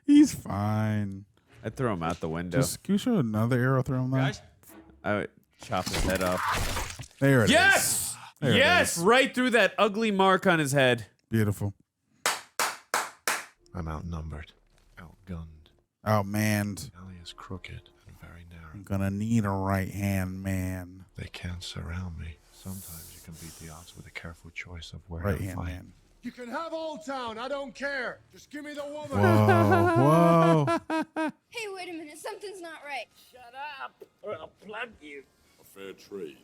He's fine. I'd throw him out the window. Can you show another arrow through him, though? Guys? I would chop his head off. There it is. Yes! There it Yes! is. Right through that ugly mark on his head. Beautiful. I'm outnumbered, outgunned. Outmanned. Alley is crooked and very narrow. I'm gonna need a right hand man. They can't surround me. Sometimes you can beat the odds with a careful choice of where Right to hand fight. man. You can have Old Town. I don't care. Just give me the woman. Whoa. Hey, wait a minute. Something's not right. Shut up, or I'll plug you. A fair trade.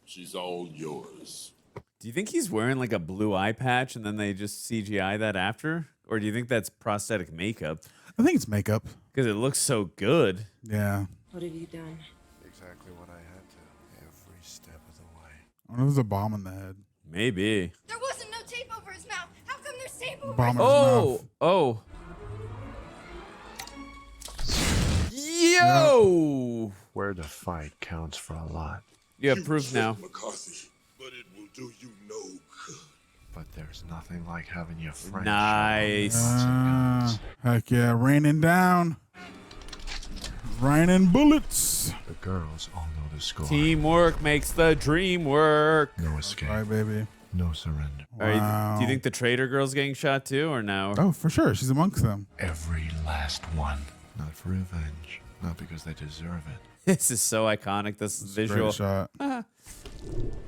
She's all yours. Do you think he's wearing like a blue eye patch and then they just CGI that after? Or do you think that's prosthetic makeup? I think it's makeup. Because it looks so good. Yeah. What have you done? Exactly what I had to, every step of the way. I wonder if there's a bomb in the head. Maybe. There wasn't no tape over his mouth. How come there's tape over Bomb his in his mouth. Oh. Yo! Where the fight counts for a lot. You have proof now. McCarthy, but it will do you no good. But there's nothing like having your friend. Nice. Heck yeah, raining down. Raining bullets. The girls all know the score. Teamwork makes the dream work. No escape. All right, baby. No surrender. All right, do you think the traitor girl's getting shot too, or no? Oh, for sure. She's amongst them. Every last one. Not for revenge. Not because they deserve it. This is so iconic. This visual. Great shot.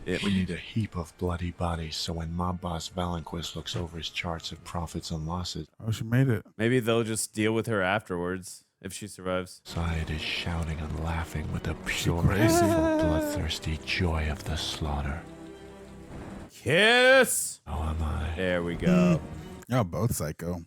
We need a heap of bloody bodies, so when mob boss Valanquist looks over his charts of profits and losses, Oh, she made it. Maybe they'll just deal with her afterwards if she survives. side is shouting and laughing with the pure, crazy. bloodthirsty joy of the slaughter. Kiss. Oh, am I? There we go. Y'all both psycho.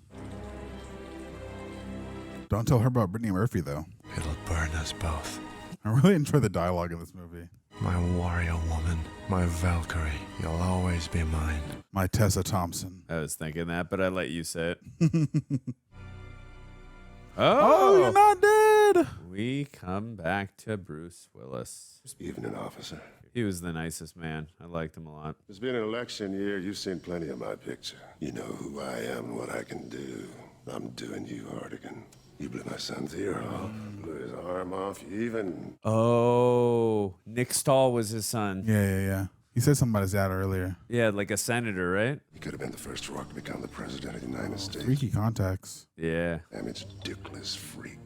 Don't tell her about Brittany Murphy, though. It'll burn us both. I really enjoy the dialogue in this movie. My warrior woman, my Valkyrie, you'll always be mine. My Tessa Thompson. I was thinking that, but I let you say it. Oh, you're not dead. We come back to Bruce Willis. Evening, officer. He was the nicest man. I liked him a lot. It's been an election year. You've seen plenty of my picture. You know who I am and what I can do. I'm doing you, Hartigan. You blew my son's ear off, blew his arm off. You even... Oh, Nick Stahl was his son. Yeah. He said something about his dad earlier. Yeah, like a senator, right? He could have been the first Rourke to become the president of the United States. Freaky contacts. Yeah. Damaged, dickless freak.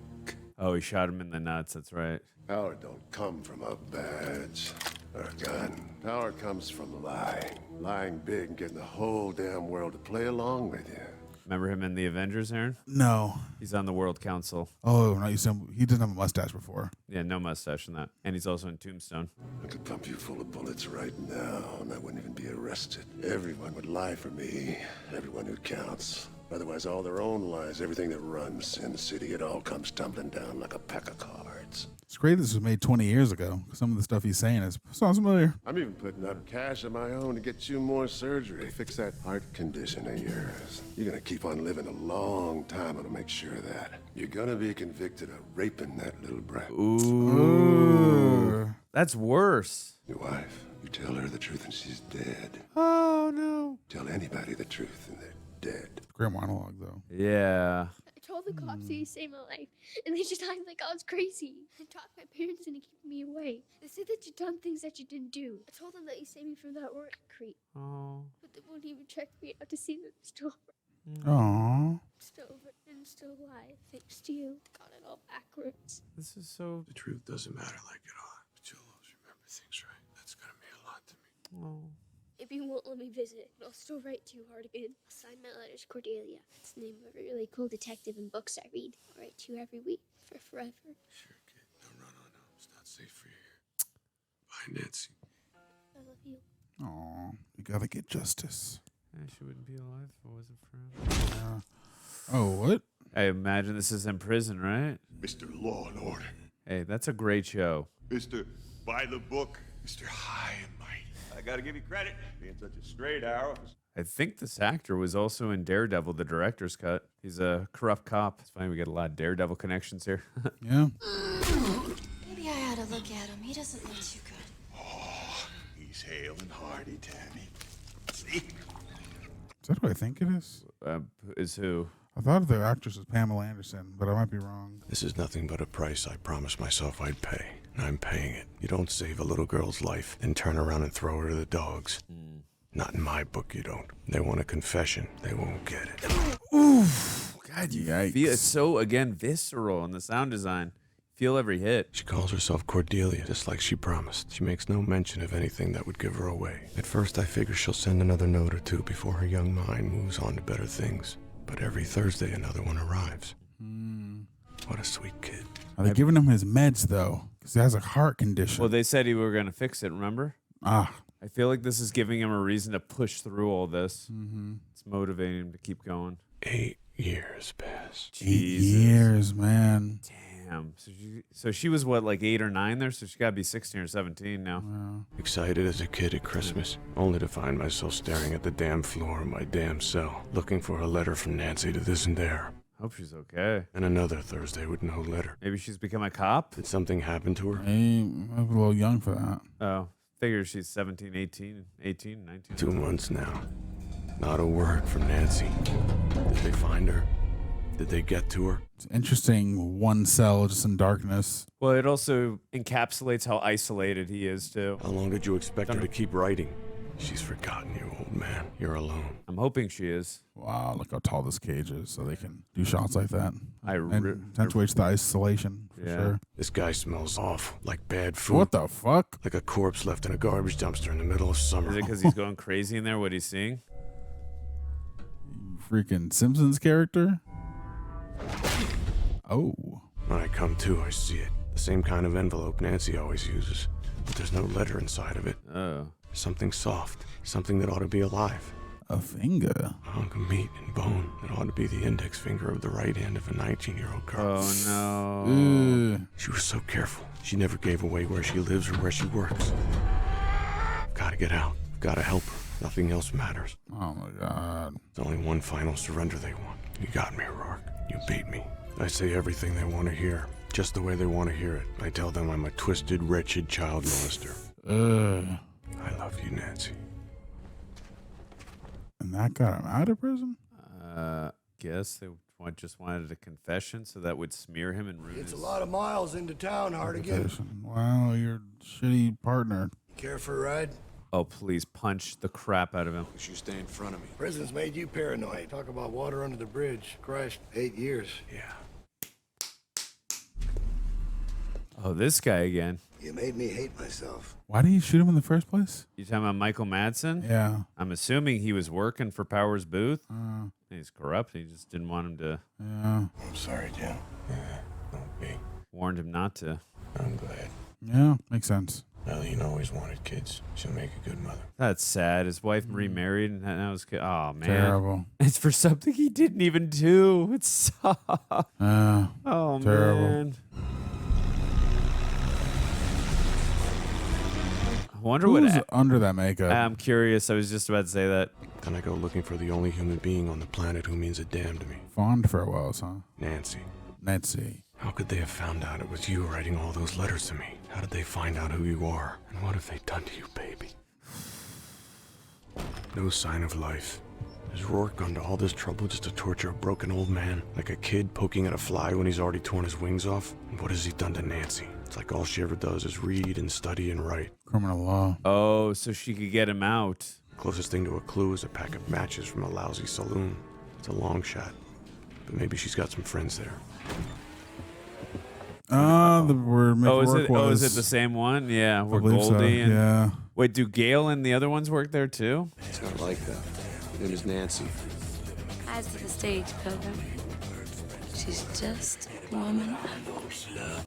Oh, he shot him in the nuts. That's right. Power don't come from a badge or a gun. Power comes from lying. Lying big and getting the whole damn world to play along with you. Remember him in the Avengers, Aaron? No. He's on the World Council. Oh, no, you said he didn't have a mustache before. Yeah, no mustache in that. And he's also in Tombstone. I could pump you full of bullets right now, and I wouldn't even be arrested. Everyone would lie for me. Everyone who counts. Otherwise, all their own lies, everything that runs Sin City, it all comes tumbling down like a pack of cards. It's great this was made 20 years ago. Some of the stuff he's saying sounds familiar. I'm even putting up cash of my own to get you more surgery. Fix that heart condition of yours. You're gonna keep on living a long time to make sure of that. You're gonna be convicted of raping that little brat. Ooh. That's worse. Your wife, you tell her the truth and she's dead. Oh, no. Tell anybody the truth and they're dead. Great monologue, though. Yeah. I told the cops that you saved my life, and they just acted like I was crazy. I talked my parents into keeping me away. They said that you'd done things that you didn't do. I told them that you saved me from that Rourke creep. Oh. But they won't even check me out to see that it's still Aww. still over and still alive. Thanks to you. Got it all backwards. This is so... The truth doesn't matter like it ought, but you'll always remember things right. That's gonna mean a lot to me. Oh. If you won't let me visit, I'll still write to you, Hartigan. I'll sign my letters Cordelia. It's the name of a really cool detective in books I read. I'll write to you every week for forever. Sure, kid. Don't run on home. It's not safe for you here. Bye, Nancy. I love you. Aw, you gotta get justice. Yeah, she wouldn't be alive if it wasn't for him. Oh, what? I imagine this is in prison, right? Mr. Law and Order. Hey, that's a great show. Mr. By the Book. Mr. High and Mighty. I gotta give you credit. Being such a straight arrow. I think this actor was also in Daredevil, the director's cut. He's a corrupt cop. It's funny we get a lot of Daredevil connections here. Yeah. Maybe I ought to look at him. He doesn't look too good. Oh, he's hale and hearty, Tammy. See? Is that who I think it is? Is who? I thought the actress was Pamela Anderson, but I might be wrong. This is nothing but a price I promised myself I'd pay, and I'm paying it. You don't save a little girl's life and turn around and throw her to the dogs. Not in my book, you don't. They want a confession. They won't get it. Oof. God, you Yikes. feel it's so, again, visceral in the sound design. Feel every hit. She calls herself Cordelia, just like she promised. She makes no mention of anything that would give her away. At first, I figure she'll send another note or two before her young mind moves on to better things. But every Thursday, another one arrives. What a sweet kid. Are they giving him his meds, though? Because he has a heart condition. Well, they said he were going to fix it, remember? Ah. I feel like this is giving him a reason to push through all this. Mm-hmm. It's motivating him to keep going. 8 years pass. 8 years, man. Damn. So she was what, like 8 or 9 there? So she got to be 16 or 17 now. Excited as a kid at Christmas, only to find myself staring at the damn floor of my damn cell, looking for a letter from Nancy to this and there. Hope she's okay. And another Thursday with no letter. Maybe she's become a cop? Did something happen to her? I'm a little young for that. Oh, figure she's 17, 18, 19. 2 months now. Not a word from Nancy. Did they find her? Did they get to her? It's interesting, one cell just in darkness. Well, it also encapsulates how isolated he is, too. How long did you expect her to keep writing? She's forgotten you, old man. You're alone. I'm hoping she is. Wow, look how tall this cage is, so they can do shots like that. And accentuates the isolation, for sure. This guy smells awful, like bad food. What the fuck? Like a corpse left in a garbage dumpster in the middle of summer. Is it because he's going crazy in there, what he's seeing? Freaking Simpsons character? Oh. When I come to, I see it. The same kind of envelope Nancy always uses. But there's no letter inside of it. Oh. Something soft. Something that ought to be alive. A finger? A hunk of meat and bone that ought to be the index finger of the right hand of a 19-year-old girl. Oh, no. She was so careful. She never gave away where she lives or where she works. I've got to get out. I've got to help her. Nothing else matters. Oh, my God. There's only one final surrender they want. You got me, Rourke. You beat me. I say everything they want to hear. Just the way they want to hear it. I tell them I'm a twisted, wretched child molester. I love you, Nancy. And that got him out of prison? Guess they just wanted a confession so that would smear him and ruin It's a his... lot of miles into town, Hartigan. Wow, you're a shitty partner. Care for a ride? Oh, please punch the crap out of him. You stay in front of me. Prison's made you paranoid. Talk about water under the bridge. Christ, 8 years. Yeah. Oh, this guy again. You made me hate myself. Why did you shoot him in the first place? You talking about Michael Madsen? Yeah. I'm assuming he was working for Powers Booth. He's corrupt. He just didn't want him to... Yeah. I'm sorry, Jim. Don't be. Warned him not to. I'm glad. Yeah, makes sense. Eileen always wanted kids. She'll make a good mother. That's sad. His wife remarried, and that was... Oh, man. Terrible. It's for something he didn't even do. It sucks. Oh, terrible. man. I wonder Who's what... under that makeup? I'm curious. I was just about to say that. Then I go looking for the only human being on the planet who means a damn to me. Fond farewells, huh? Nancy. Nancy. How could they have found out it was you writing all those letters to me? How did they find out who you are? And what have they done to you, baby? No sign of life. Has Rourke gone to all this trouble just to torture a broken old man? Like a kid poking at a fly when he's already torn his wings off? And what has he done to Nancy? It's like all she ever does is read and study and write. Criminal law. Oh, so she could get him out. Closest thing to a clue is a pack of matches from a lousy saloon. It's a long shot. But maybe she's got some friends there. Where Mickey Rourke was. Is it the same one? Yeah, where believe so, Goldie and... yeah. Wait, do Gail and the other ones work there too? It's not like that. Her name is Nancy. Eyes to the stage, Pilgrim. She's just a woman.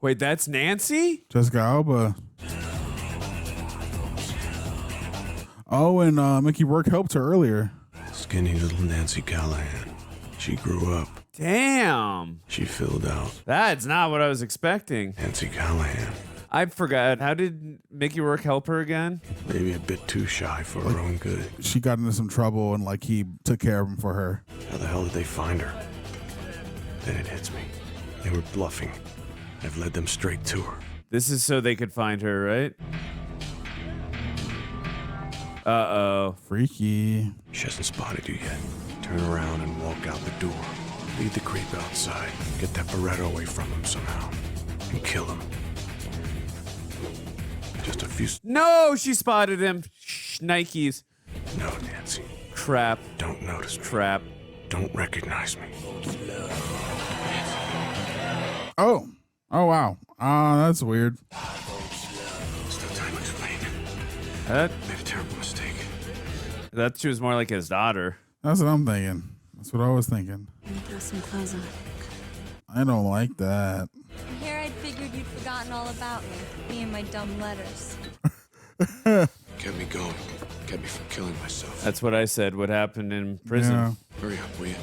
Wait, that's Nancy? Jessica Alba. Oh, and Mickey Rourke helped her earlier. Skinny little Nancy Callahan. She grew up. Damn. She filled out. That's not what I was expecting. Nancy Callahan. I forgot. How did Mickey Rourke help her again? Maybe a bit too shy for her own good. She got into some trouble and he took care of him for her. How the hell did they find her? Then it hits me. They were bluffing. I've led them straight to her. This is so they could find her, right? Uh-oh. Freaky. She hasn't spotted you yet. Turn around and walk out the door. Lead the creep outside. Get that Beretta away from him somehow. And kill him. Just a few... No, she spotted him. Shh, Nikes. No, Nancy. Crap. Don't notice me. Crap. Don't recognize me. Oh. Oh, wow. That's weird. Still time to explain. That? Made a terrible mistake. That she was more like his daughter. That's what I'm thinking. That's what I was thinking. Let me throw some clothes on. I don't like that. Here I'd figured you'd forgotten all about me and my dumb letters. Get me going. kept me from killing myself. That's what I said. What happened in prison? Yeah. Hurry up, will you?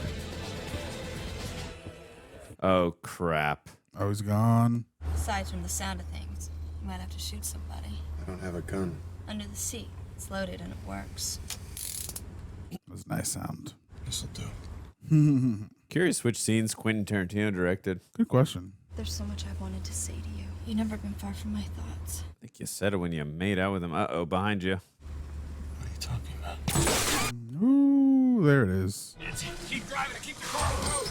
Oh, crap. Oh, he's gone. Aside from the sound of things, you might have to shoot somebody. I don't have a gun. Under the seat. It's loaded and it works. That's a nice sound. This'll do. Curious which scenes Quentin Tarantino directed. Good question. There's so much I've wanted to say to you. You've never been far from my thoughts. I think you said it when you made out with him. Uh-oh, behind you. What are you talking about? Ooh, there it is. Nancy, keep driving. Keep the car on the road.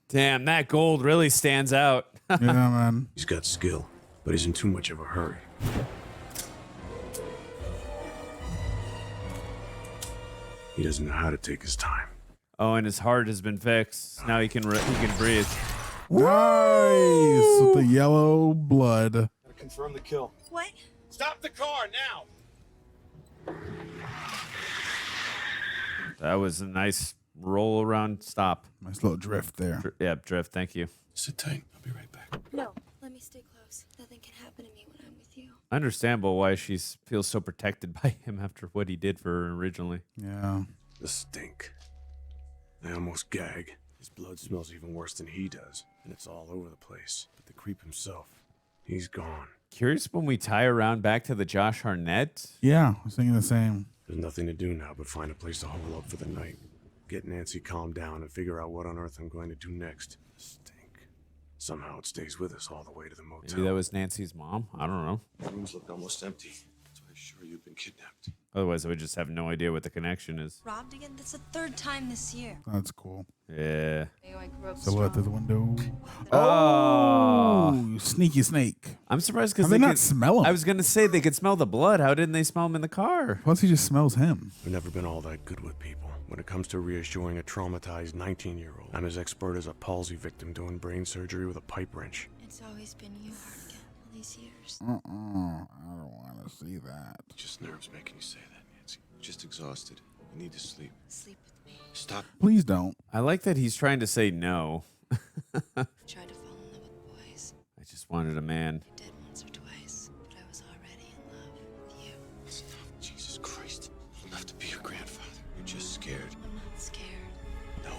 Damn, that gold really stands out. Yeah, man. He's got skill, but he's in too much of a hurry. He doesn't know how to take his time. Oh, and his heart has been fixed. Now he can breathe. Nice with the yellow blood. Gotta confirm the kill. What? Stop the car now! That was a nice roll around stop. Nice little drift there. Yeah, drift. Thank you. Sit tight. I'll be right back. No, let me stay close. Nothing can happen to me when I'm with you. Understandable why she feels so protected by him after what he did for her originally. Yeah. The stink. I almost gag. His blood smells even worse than he does, and it's all over the place. But the creep himself, he's gone. Curious when we tie around back to the Josh Hartnett. Yeah, I was thinking the same. There's nothing to do now but find a place to hole up for the night. Get Nancy calmed down and figure out what on earth I'm going to do next. The stink. Somehow it stays with us all the way to the motel. Maybe that was Nancy's mom. I don't know. The rooms look almost empty. So I'm sure you've been kidnapped. Otherwise, I would just have no idea what the connection is. Robbed again? That's the third time this year. That's cool. Yeah. Silhouette through the window. Oh, sneaky snake. I'm surprised because How they they not could smell him? I was gonna say they could smell the blood. How didn't they smell him in the car? Plus, he just smells him. I've never been all that good with people. When it comes to reassuring a traumatized 19-year-old, I'm as expert as a palsy victim doing brain surgery with a pipe wrench. It's always been you, Hartigan, all these years. I don't want to see that. Just nerves making you say that, Nancy. Just exhausted. You need to sleep. Sleep with me. Stop. Please don't. I like that he's trying to say no. Tried to fall in love with boys. I just wanted a man. I did once or twice, but I was already in love with you. Stop. Jesus Christ. I don't have to be your grandfather. You're just scared. I'm not scared. No.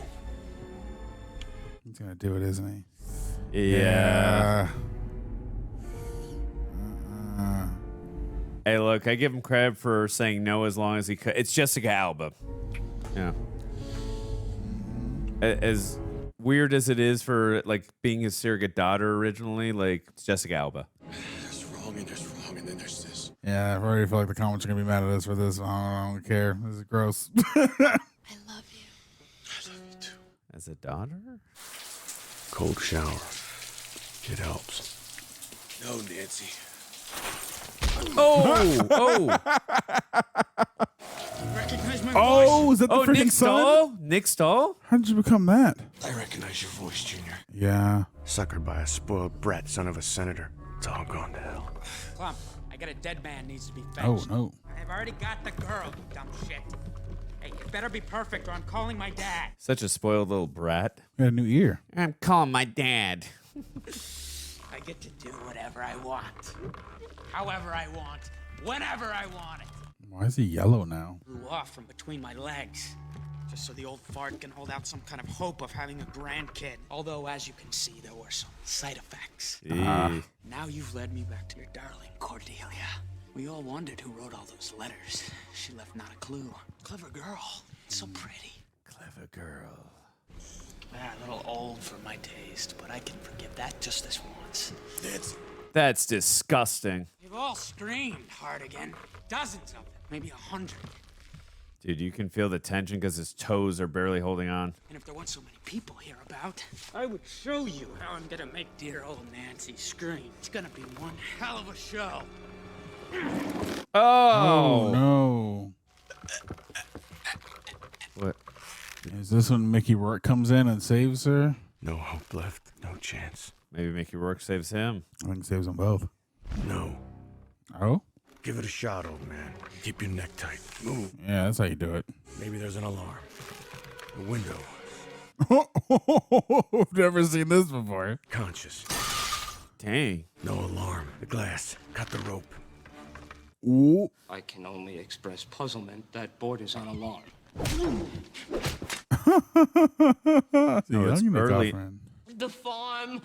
He's gonna do it, isn't he? Yeah. Hey, look, I give him credit for saying no as long as he could. It's Jessica Alba. Yeah. As weird as it is for like being his surrogate daughter originally, like it's Jessica Alba. There's wrong and then there's this. Yeah, I already feel like the comments are gonna be mad at us for this. I don't care. This is gross. I love you. I love you too. As a daughter? Cold shower. It helps. No, Nancy. Oh! Recognize my Oh, is that the freaking Nick son? Stahl? Nick Stahl? How did you become that? I recognize your voice, Junior. Yeah. Suckered by a spoiled brat son of a senator. It's all gone to hell. Clump, I got a dead man needs to be Oh fetched. no. I've already got the girl, you dumb shit. Hey, it better be perfect or I'm calling my dad. Such a spoiled little brat. We got a new ear. I'm calling my dad. I get to do whatever I want. However I want. Whenever I want it. Why is he yellow now? Blew off from between my legs. Just so the old fart can hold out some kind of hope of having a grandkid. Although, as you can see, there were some side effects. Now you've led me back to your darling Cordelia. We all wondered who wrote all those letters. She left not a clue. Clever girl. So pretty. Clever girl. A little old for my taste, but I can forgive that just this once. That's disgusting. They've all screamed, Hartigan. Dozens of them, maybe 100. Dude, you can feel the tension because his toes are barely holding on. And if there weren't so many people here about, I would show you how I'm gonna make dear old Nancy scream. It's gonna be one hell of a show. Oh no. What? Is this when Mickey Rourke comes in and saves her? No hope left. No chance. Maybe Mickey Rourke saves him. I think he saves them both. No. Oh? Give it a shot, old man. Keep your neck tight. Move. Yeah, that's how you do it. Maybe there's an alarm. A window. I've never seen this before. Conscious. Dang. No alarm. The glass. Cut the rope. Ooh. I can only express puzzlement that borders on alarm. it's early. The farm.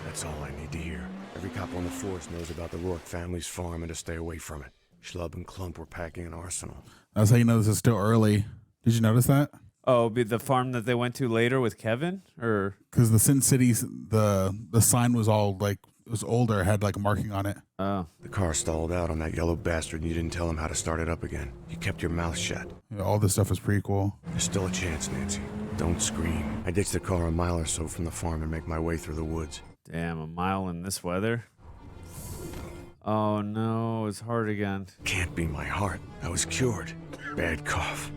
That's all I need to hear. Every cop on the force knows about the Rourke family's farm and to stay away from it. Schlub and Clump were packing an arsenal. That's how you know this is still early. Did you notice that? Oh, be the farm that they went to later with Kevin, or because the Sin City, the sign was all like it was older, had like a marking on it. Oh, the car stalled out on that yellow bastard, and you didn't tell him how to start it up again. You kept your mouth shut. Yeah, all this stuff is prequel. There's still a chance, Nancy. Don't scream. I ditched the car a mile or so from the farm and make my way through the woods. Damn, a mile in this weather. Oh no, it's Hartigan. Can't be my heart. I was cured. Bad cough.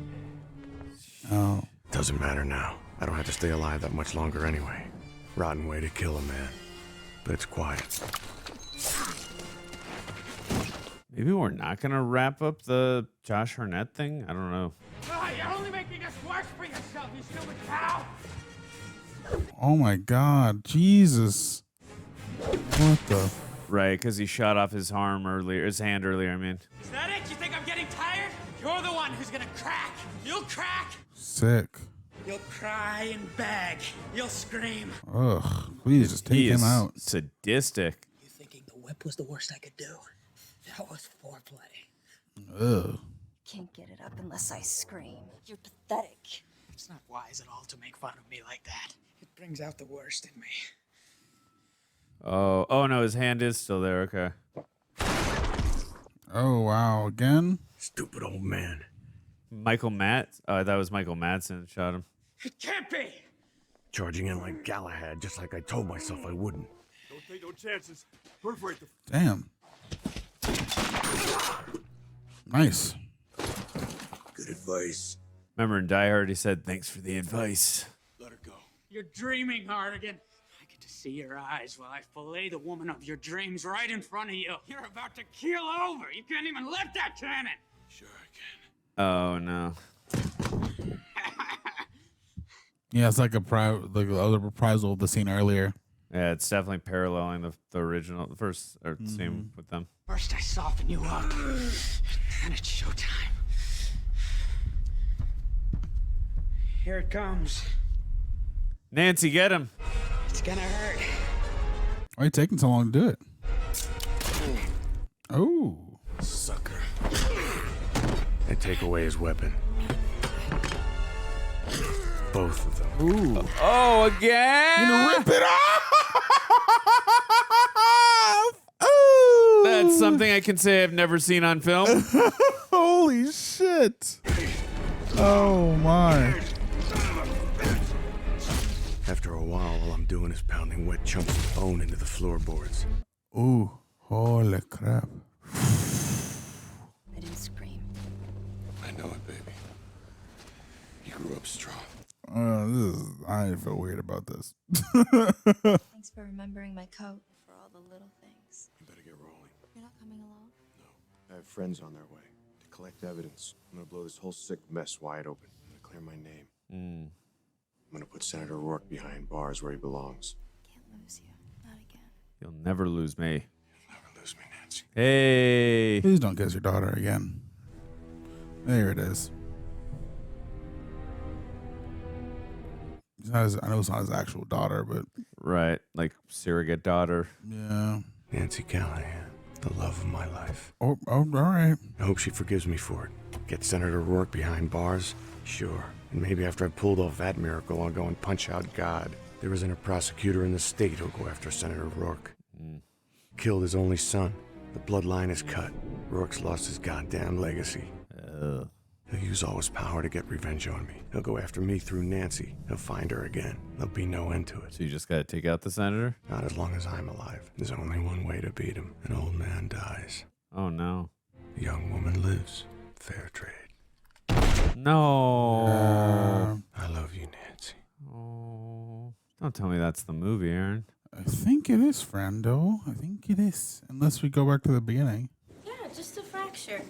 Oh. Doesn't matter now. I don't have to stay alive that much longer anyway. Rotten way to kill a man. But it's quiet. Maybe we're not gonna wrap up the Josh Hartnett thing? I don't know. Oh, you're only making this worse for yourself, you stupid cow! Oh my God, Jesus! What the? Right, because he shot off his hand earlier. I mean. Is that it? You think I'm getting tired? You're the one who's gonna crack. You'll crack. Sick. You'll cry and beg. You'll scream. Ugh! Please just take him out. Sadistic. You thinking the whip was the worst I could do? That was foreplay. Ugh. Can't get it up unless I scream. You're pathetic. It's not wise at all to make fun of me like that. It brings out the worst in me. Oh no, his hand is still there. Okay. Oh wow! Again? Stupid old man. Michael Matt. Oh, that was Michael Madsen shot him. It can't be. Charging in like Galahad, just like I told myself I wouldn't. Don't take no chances. Perforate the. Damn. Nice. Good advice. Remember in Die Hard, he said, "Thanks for the advice." Let her go. You're dreaming, Hartigan. I get to see your eyes while I fillet the woman of your dreams right in front of you. You're about to keel over. You can't even lift that cannon. Sure I can. Oh no. Yeah, it's like like the other reprisal of the scene earlier. Yeah, it's definitely paralleling the original, the first or same with them. First I soften you up, and it's showtime. Here it comes. Nancy, get him. It's gonna hurt. Why are you taking so long to do it? Oh. Sucker. And take away his weapon. Both of them. Ooh. Oh, again? You rip it off! Ooh. That's something I can say I've never seen on film. Holy shit. Oh, my. After a while, all I'm doing is pounding wet chunks of bone into the floorboards. Ooh. Holy crap. I didn't scream. I know it, baby. You grew up strong. I feel weird about this. Thanks for remembering my coat, for all the little things. You better get rolling. You're not coming along? I have friends on their way to collect evidence. I'm gonna blow this whole sick mess wide open. I'm gonna clear my name. I'm gonna put Senator Rourke behind bars where he belongs. Can't lose you. Not again. You'll never lose me. You'll never lose me, Nancy. Hey. Please don't kiss your daughter again. There it is. I know it's not his actual daughter, but Right, like surrogate daughter. yeah. Nancy Callahan, the love of my life. Oh, all right. I hope she forgives me for it. Get Senator Rourke behind bars? Sure. And maybe after I've pulled off that miracle, I'll go and punch out God. There isn't a prosecutor in the state who'll go after Senator Rourke. Killed his only son. The bloodline is cut. Rourke's lost his goddamn legacy. He'll use all his power to get revenge on me. He'll go after me through Nancy. He'll find her again. There'll be no end to it. So you just gotta take out the senator? Not as long as I'm alive. There's only one way to beat him. An old man dies. Oh no. A young woman lives. Fair trade. No. I love you, Nancy. Oh. Don't tell me that's the movie, Aaron. I think it is, Frando. I think it is. Unless we go back to the beginning. Yeah, just a fracture.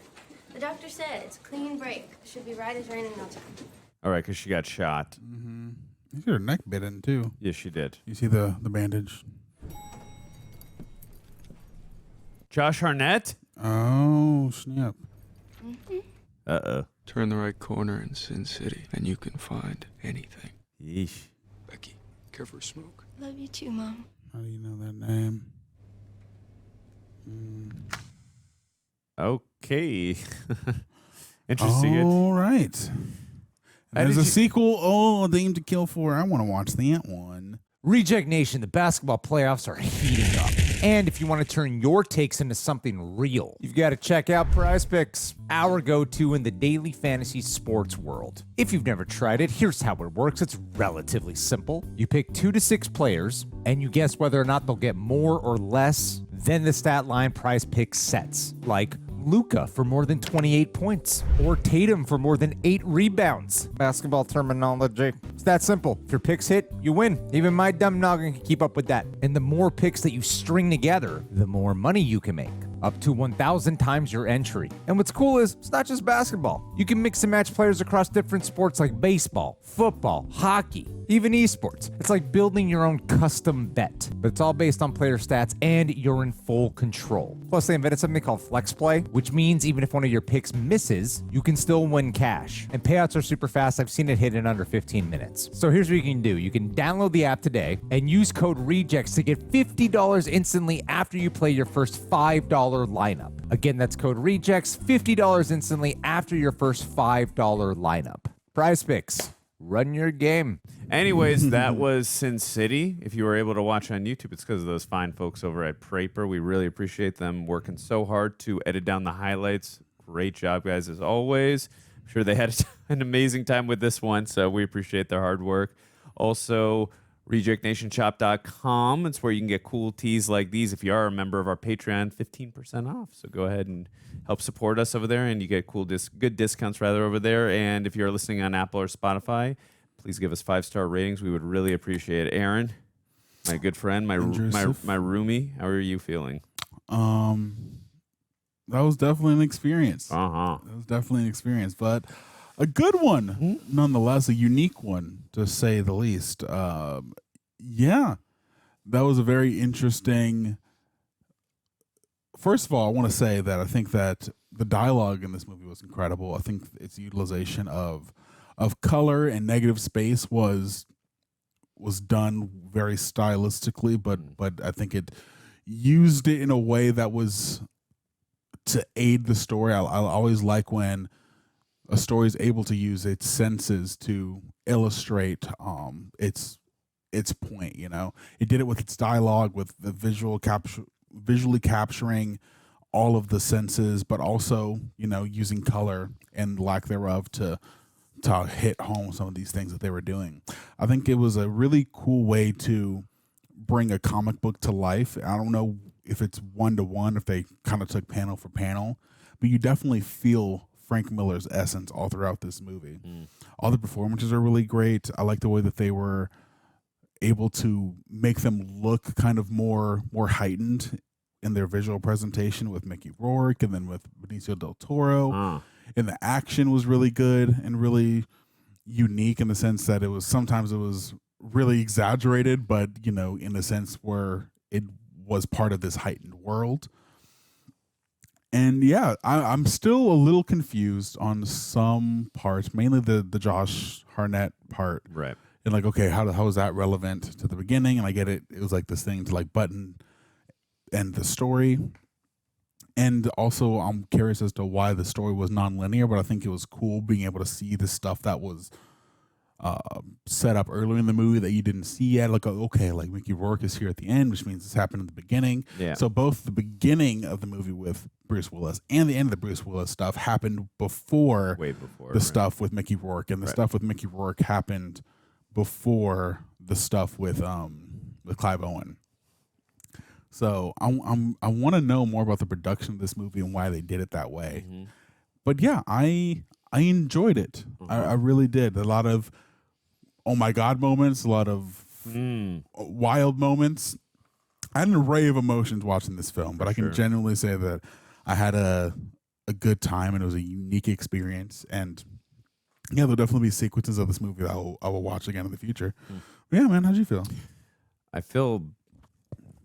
The doctor said it's a clean break. Should be right as rain in no time. All right, because she got shot. Mm-hmm. You got her neck bitten, too. Yes, she did. You see the bandage? Josh Hartnett? Oh, snap. Uh-oh. Turn the right corner in Sin City, and you can find anything. Yeesh. Becky, care for a smoke? Love you too, Mom. How do you know that name? Okay. Interesting. All right. How There's did a you- sequel, Oh, A Dame to Kill For. I want to watch that one. Reject Nation, the basketball playoffs are heating up. And if you want to turn your takes into something real, you've got to check out Prize Picks, our go-to in the daily fantasy sports world. If you've never tried it, here's how it works. It's relatively simple. You pick 2 to 6 players, and you guess whether or not they'll get more or less than the stat line Prize Picks sets, like Luka for more than 28 points, or Tatum for more than 8 rebounds. Basketball terminology. It's that simple. If your picks hit, you win. Even my dumb noggin can keep up with that. And the more picks that you string together, the more money you can make. Up to 1,000 times your entry. And what's cool is, it's not just basketball. You can mix and match players across different sports like baseball, football, hockey, even esports. It's like building your own custom bet, but it's all based on player stats and you're in full control. Plus, they invented something called Flex Play, which means even if one of your picks misses, you can still win cash. And payouts are super fast. I've seen it hit in under 15 minutes. So here's what you can do. You can download the app today and use code REJECTS to get $50 instantly after you play your first $5 lineup. Again, that's code REJECTS, $50 instantly after your first $5 lineup. Prize Picks. Run your game. Anyways, that was Sin City. If you were able to watch on YouTube, it's because of those fine folks over at Praper. We really appreciate them working so hard to edit down the highlights. Great job, guys, as always. I'm sure they had an amazing time with this one, so we appreciate their hard work. Also, rejectnationshop.com. It's where you can get cool tees like these. If you are a member of our Patreon, 15% off. So go ahead and help support us over there, and you get good discounts rather over there. And if you're listening on Apple or Spotify, please give us 5-star ratings. We would really appreciate it. Aaron, my good friend, my roomie, how are you feeling? That was definitely an experience. That was definitely an experience, but a good one, nonetheless, a unique one to say the least. Yeah, that was a very interesting. First of all, I want to say that I think that the dialogue in this movie was incredible. I think its utilization of color and negative space was done very stylistically, but I think it used it in a way that was to aid the story. I always like when a story is able to use its senses to illustrate its point. You know, it did it with its dialogue, with the visually capturing all of the senses, but also, you know, using color and lack thereof to hit home some of these things that they were doing. I think it was a really cool way to bring a comic book to life. I don't know if it's 1-to-1, if they kind of took panel for panel, but you definitely feel Frank Miller's essence all throughout this movie. All the performances are really great. I like the way that they were able to make them look kind of more heightened in their visual presentation with Mickey Rourke and then with Benicio del Toro. And the action was really good and really unique in the sense that sometimes it was really exaggerated, but, you know, in a sense where it was part of this heightened world. And yeah, I'm still a little confused on some parts, mainly the Josh Hartnett part. Right. And like, okay, how is that relevant to the beginning? And I get it. It was like this thing to like button end the story. And also I'm curious as to why the story was non-linear, but I think it was cool being able to see the stuff that was set up earlier in the movie that you didn't see yet. Like, okay, like Mickey Rourke is here at the end, which means this happened in the beginning. Yeah. So both the beginning of the movie with Bruce Willis and the end of the Bruce Willis stuff happened before, way before the stuff with Mickey Rourke, and the stuff with Mickey Rourke happened before the stuff with Clive Owen. So I want to know more about the production of this movie and why they did it that way. But yeah, I enjoyed it. I really did. A lot of oh my God moments, a lot of wild moments. I had an array of emotions watching this film, but I can genuinely say that I had a good time and it was a unique experience. And yeah, there'll definitely be sequences of this movie that I will watch again in the future. Yeah, man, how'd you feel? I feel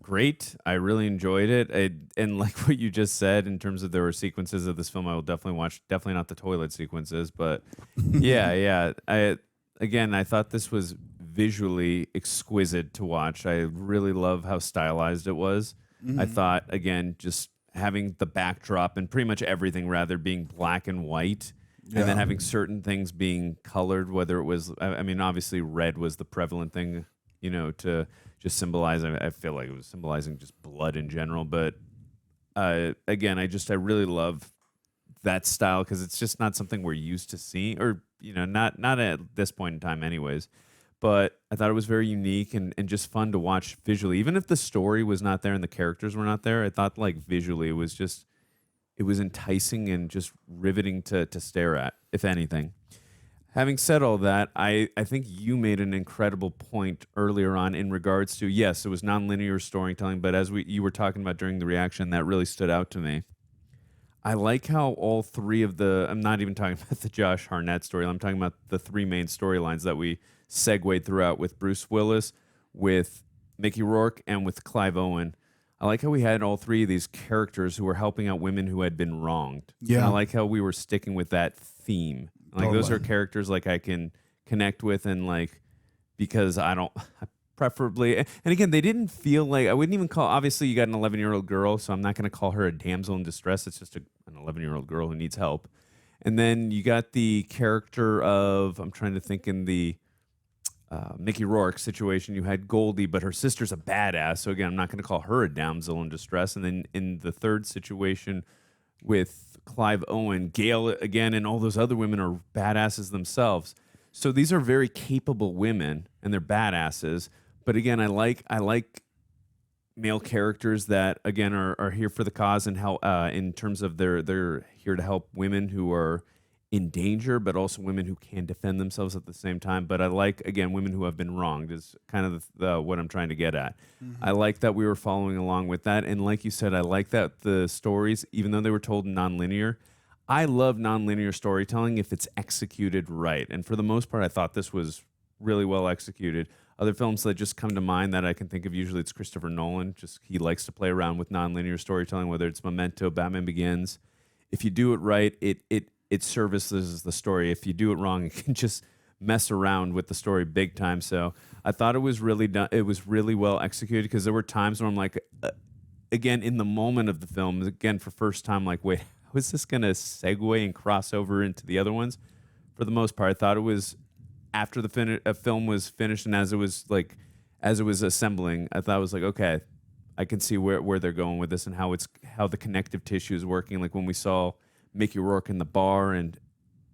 great. I really enjoyed it. And like what you just said, in terms of there were sequences of this film I will definitely watch. Definitely not the toilet sequences, but yeah. I thought this was visually exquisite to watch. I really love how stylized it was. I thought, again, just having the backdrop and pretty much everything rather being black and white, and then having certain things being colored, whether it was, I mean, obviously red was the prevalent thing, to just symbolize, I feel like it was symbolizing just blood in general. But again, I really love that style because it's just not something we're used to seeing, or, not at this point in time anyways. But I thought it was very unique and just fun to watch visually. Even if the story was not there and the characters were not there, I thought like visually it was enticing and just riveting to stare at, if anything. Having said all that, I think you made an incredible point earlier on in regards to, yes, it was nonlinear storytelling, but as you were talking about during the reaction, that really stood out to me. I like how all three of I'm not even talking about the Josh Hartnett story, I'm talking about the three main storylines that we segued throughout with Bruce Willis, with Mickey Rourke, and with Clive Owen. I like how we had all three of these characters who were helping out women who had been wronged. Yeah. And I like how we were sticking with that theme. Like those are characters like I can connect with, and like, because preferably, and again, they didn't feel like, I wouldn't even call, obviously you got an 11-year-old girl, so I'm not going to call her a damsel in distress. It's just an 11-year-old girl who needs help. And then you got the character of, I'm trying to think, in the Mickey Rourke situation, you had Goldie, but her sister's a badass. So again, I'm not going to call her a damsel in distress. And then in the third situation with Clive Owen, Gail again, and all those other women are badasses themselves. So these are very capable women, and they're badasses. But again, I like male characters that again are here for the cause and help in terms of they're here to help women who are in danger, but also women who can defend themselves at the same time. But I like, again, women who have been wronged is kind of what I'm trying to get at. I like that we were following along with that. And like you said, I like that the stories, even though they were told nonlinear, I love nonlinear storytelling if it's executed right. And for the most part, I thought this was really well executed. Other films that just come to mind that I can think of, usually it's Christopher Nolan. Just he likes to play around with nonlinear storytelling, whether it's Memento, Batman Begins. If you do it right, it services the story. If you do it wrong, it can just mess around with the story big time. So I thought it was really done. It was really well executed, because there were times where I'm like, again, in the moment of the film, again, for first time, like, wait, how is this going to segue and cross over into the other ones? For the most part, I thought it was after the film was finished, and as it was assembling, I thought it was like, okay, I can see where they're going with this and how the connective tissue is working. Like when we saw Mickey Rourke in the bar and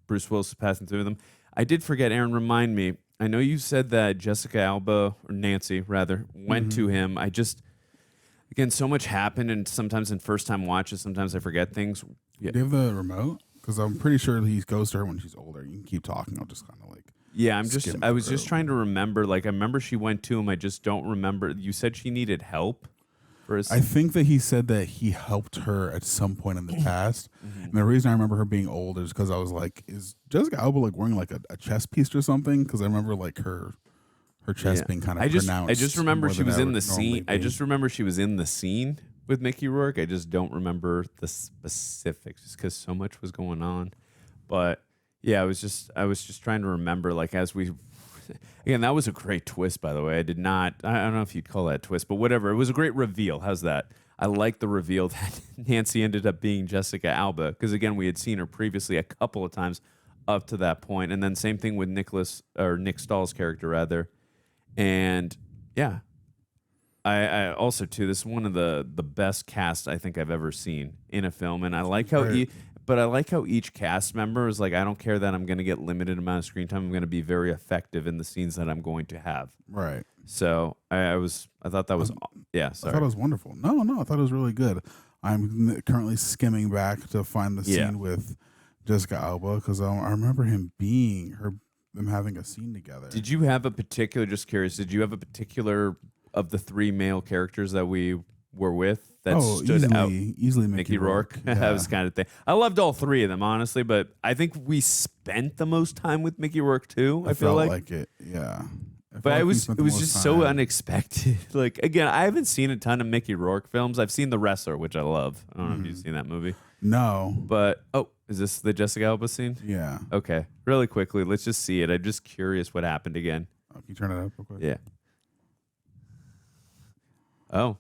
Bruce Willis passing through them. I did forget, Aaron, remind me. I know you said that Jessica Alba, or Nancy rather, went to him. Again, so much happened, and sometimes in first-time watches, sometimes I forget things. Yeah. Do you have the remote? Because I'm pretty sure he goes to her when she's older. You can keep talking. I'll just kind of like. Yeah, I was just trying to remember. Like, I remember she went to him. I just don't remember. You said she needed help. I think that he said that he helped her at some point in the past. And the reason I remember her being old is because I was like, is Jessica Alba like wearing like a chest piece or something? Because I remember like her chest being kind of pronounced. I just remember she was in the scene. I just remember she was in the scene with Mickey Rourke. I just don't remember the specifics, just because so much was going on. But yeah, I was just trying to remember, like, as we. Again, that was a great twist, by the way. I don't know if you'd call that a twist, but whatever. It was a great reveal. How's that? I like the reveal that Nancy ended up being Jessica Alba, because, again, we had seen her previously a couple of times up to that point. And then same thing with Nick Stahl's character, rather. And, yeah. I also, too, this is one of the best casts I think I've ever seen in a film. And I like how But I like how each cast member is like, I don't care that I'm going to get limited amount of screen time. I'm going to be very effective in the scenes that I'm going to have. Right. So I thought that was, yeah. Sorry. I thought it was wonderful. No, I thought it was really good. I'm currently skimming back to find the scene with Jessica Alba, because I remember them having a scene together. Did you have a particular, just curious, of the three male characters that we were with that stood out? Easily Mickey Rourke. Yeah. That was kind of thing. I loved all three of them, honestly, but I think we spent the most time with Mickey Rourke too. I feel felt like it, yeah. But it was just so unexpected. Like, again, I haven't seen a ton of Mickey Rourke films. I've seen The Wrestler, which I love. I don't know if you've seen that movie. No. But, is this the Jessica Alba scene? Yeah. Okay. Really quickly, let's just see it. I'm just curious what happened again. Can you turn it up real quick? Yeah. Oh.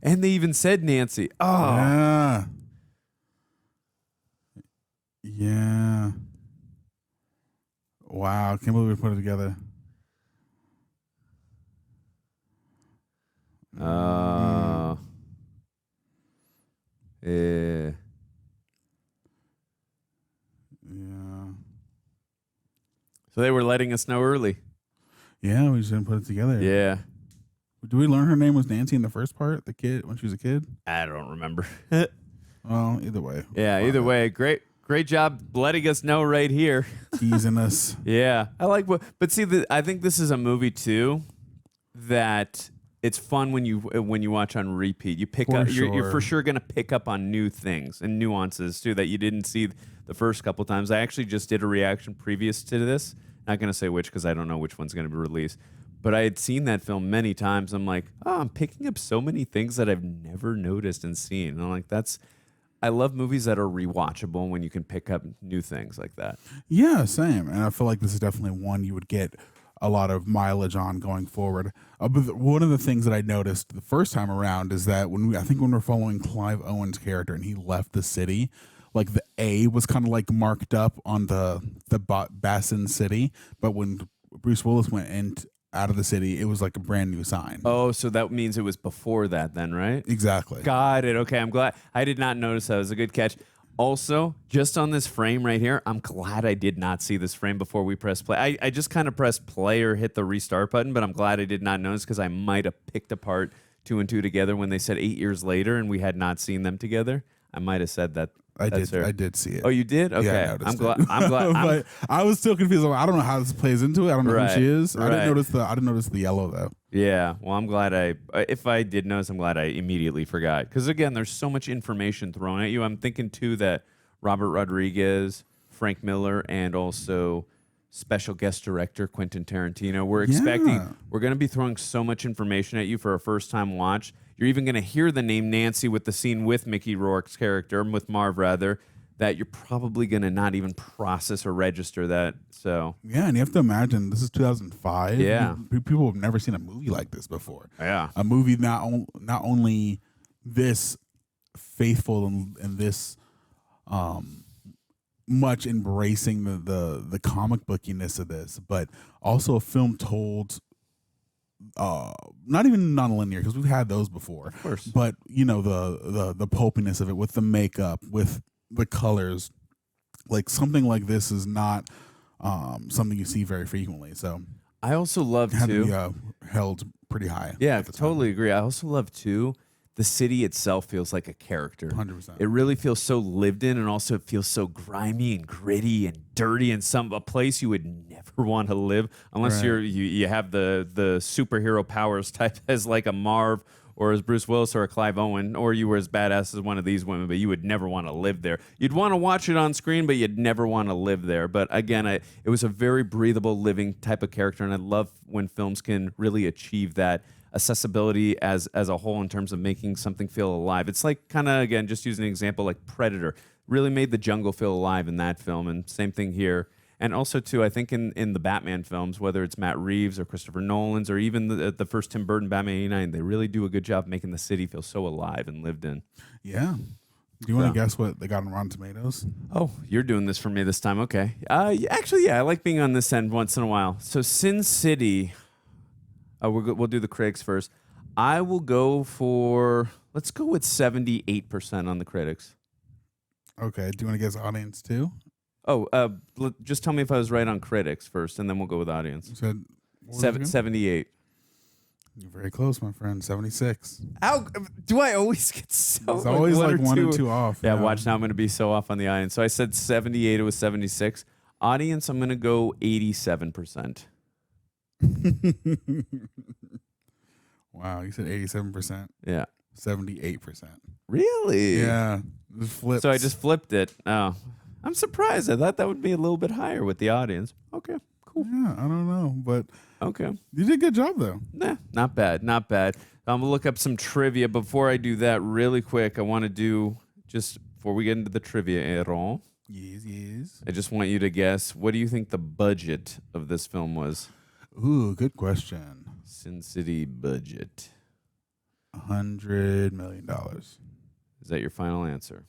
And they even said Nancy. Oh. Yeah. Yeah. Wow. Can't believe we put it together. Yeah. Yeah. So they were letting us know early. Yeah, we just didn't put it together. Yeah. Do we learn her name was Nancy in the first part? The kid when she was a kid? I don't remember. Well, either way. Yeah, either way. Great job letting us know right here. Teasing us. Yeah. I like but see I think this is a movie too that it's fun when you watch on repeat. You pick up you're for sure going to pick up on new things and nuances too that you didn't see the first couple times. I actually just did a reaction previous to this. Not going to say which because I don't know which one's going to be released. But I had seen that film many times. I'm like, I'm picking up so many things that I've never noticed and seen. And I'm like, I love movies that are rewatchable when you can pick up new things like that. Yeah, same. And I feel like this is definitely one you would get a lot of mileage on going forward. But one of the things that I noticed the first time around is that when we're following Clive Owen's character and he left the city, like the A was kind of like marked up on the Basin City, but when Bruce Willis went out of the city, it was like a brand new sign. Oh, so that means it was before that then, right? Exactly. Got it. Okay, I'm glad. I did not notice that. It was a good catch. Also, just on this frame right here, I'm glad I did not see this frame before we pressed play. I just kind of pressed play or hit the restart button, but I'm glad I did not notice because I might have picked apart 2 and 2 together when they said 8 years later and we had not seen them together. I might have said that. I did see it. Oh, you did? Okay. Yeah, I'm glad. But I was still confused. I don't know how this plays into it. I don't know who she is. Right. I didn't notice the yellow though. Yeah. Well, I'm glad if I did notice, I'm glad I immediately forgot. Because again, there's so much information thrown at you. I'm thinking too that Robert Rodriguez, Frank Miller, and also special guest director Quentin Tarantino. We're going to be throwing so much information at you for a first time watch. You're even going to hear the name Nancy with the scene with Mickey Rourke's character, with Marv rather, that you're probably going to not even process or register that. So yeah, and you have to imagine this is 2005. Yeah, people have never seen a movie like this before. Yeah, a movie not only this faithful and this much embracing the comic bookiness of this, but also a film told not even non-linear because we've had those before, of course, but you know the pulpiness of it with the makeup, with the colors. Like something like this is not something you see very frequently. So I also love to be held pretty high. Yeah, I totally agree. I also love too the city itself feels like a character. 100%. It really feels so lived in, and also it feels so grimy and gritty and dirty, and a place you would never want to live unless you have the superhero powers type as like a Marv or as Bruce Willis or a Clive Owen, or you were as badass as one of these women, but you would never want to live there. You'd want to watch it on screen, but you'd never want to live there. But again, it was a very breathable, living type of character, and I love when films can really achieve that accessibility as a whole in terms of making something feel alive. It's like kind of, again, just using an example like Predator, really made the jungle feel alive in that film, and same thing here. And also, too, I think in the Batman films, whether it's Matt Reeves or Christopher Nolan's or even the first Tim Burton Batman '89, they really do a good job making the city feel so alive and lived in. Yeah. Do you want to guess what they got on Rotten Tomatoes? Oh, you're doing this for me this time. Okay. Actually, yeah, I like being on this end once in a while. So Sin City... we'll do the critics first. I will go for, let's go with 78% on the critics. Okay. Do you want to guess audience too? Oh, just tell me if I was right on critics first, and then we'll go with audience. You said 78. You're very close, my friend. 76. How do I always get so? It's always like one or two off. Yeah, watch now. I'm going to be so off on the audience. So I said 78. It was 76. Audience, I'm going to go 87%. Wow, you said 87%. Yeah. 78%. Really? Yeah. Just flipped. So I just flipped it. Oh, I'm surprised. I thought that would be a little bit higher with the audience. Okay, Cool. Yeah, I don't know, but okay, you did a good job though. Nah, not bad, not bad. I'm gonna look up some trivia. Before I do that, really quick, I want to do just before we get into the trivia, Aaron. Yes. I just want you to guess. What do you think the budget of this film was? Ooh, good question. Sin City budget. $100 million. Is that your final answer?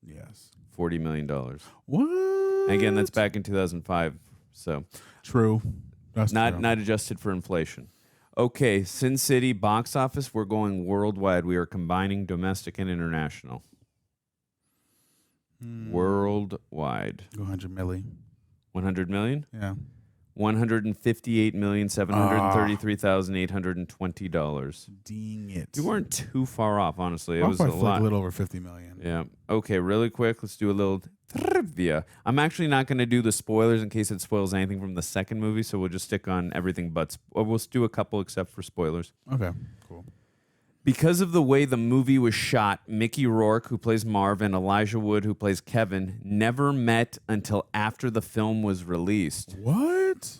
Yes. $40 million. What? And again, that's back in 2005. So true. That's not true. not adjusted for inflation. Okay, Sin City box office. We're going worldwide. We are combining domestic and international. Worldwide. 100 million. 100 million? Yeah. $158,733,820. Dang it. You weren't too far off, honestly. It Off was by a like lot. a little over 50 million. Yeah. Okay, really quick, let's do a little trivia. I'm actually not going to do the spoilers in case it spoils anything from the second movie, so we'll just stick on everything but we'll do a couple except for spoilers. Okay, cool. Because of the way the movie was shot, Mickey Rourke, who plays Marv, and Elijah Wood, who plays Kevin, never met until after the film was released. What?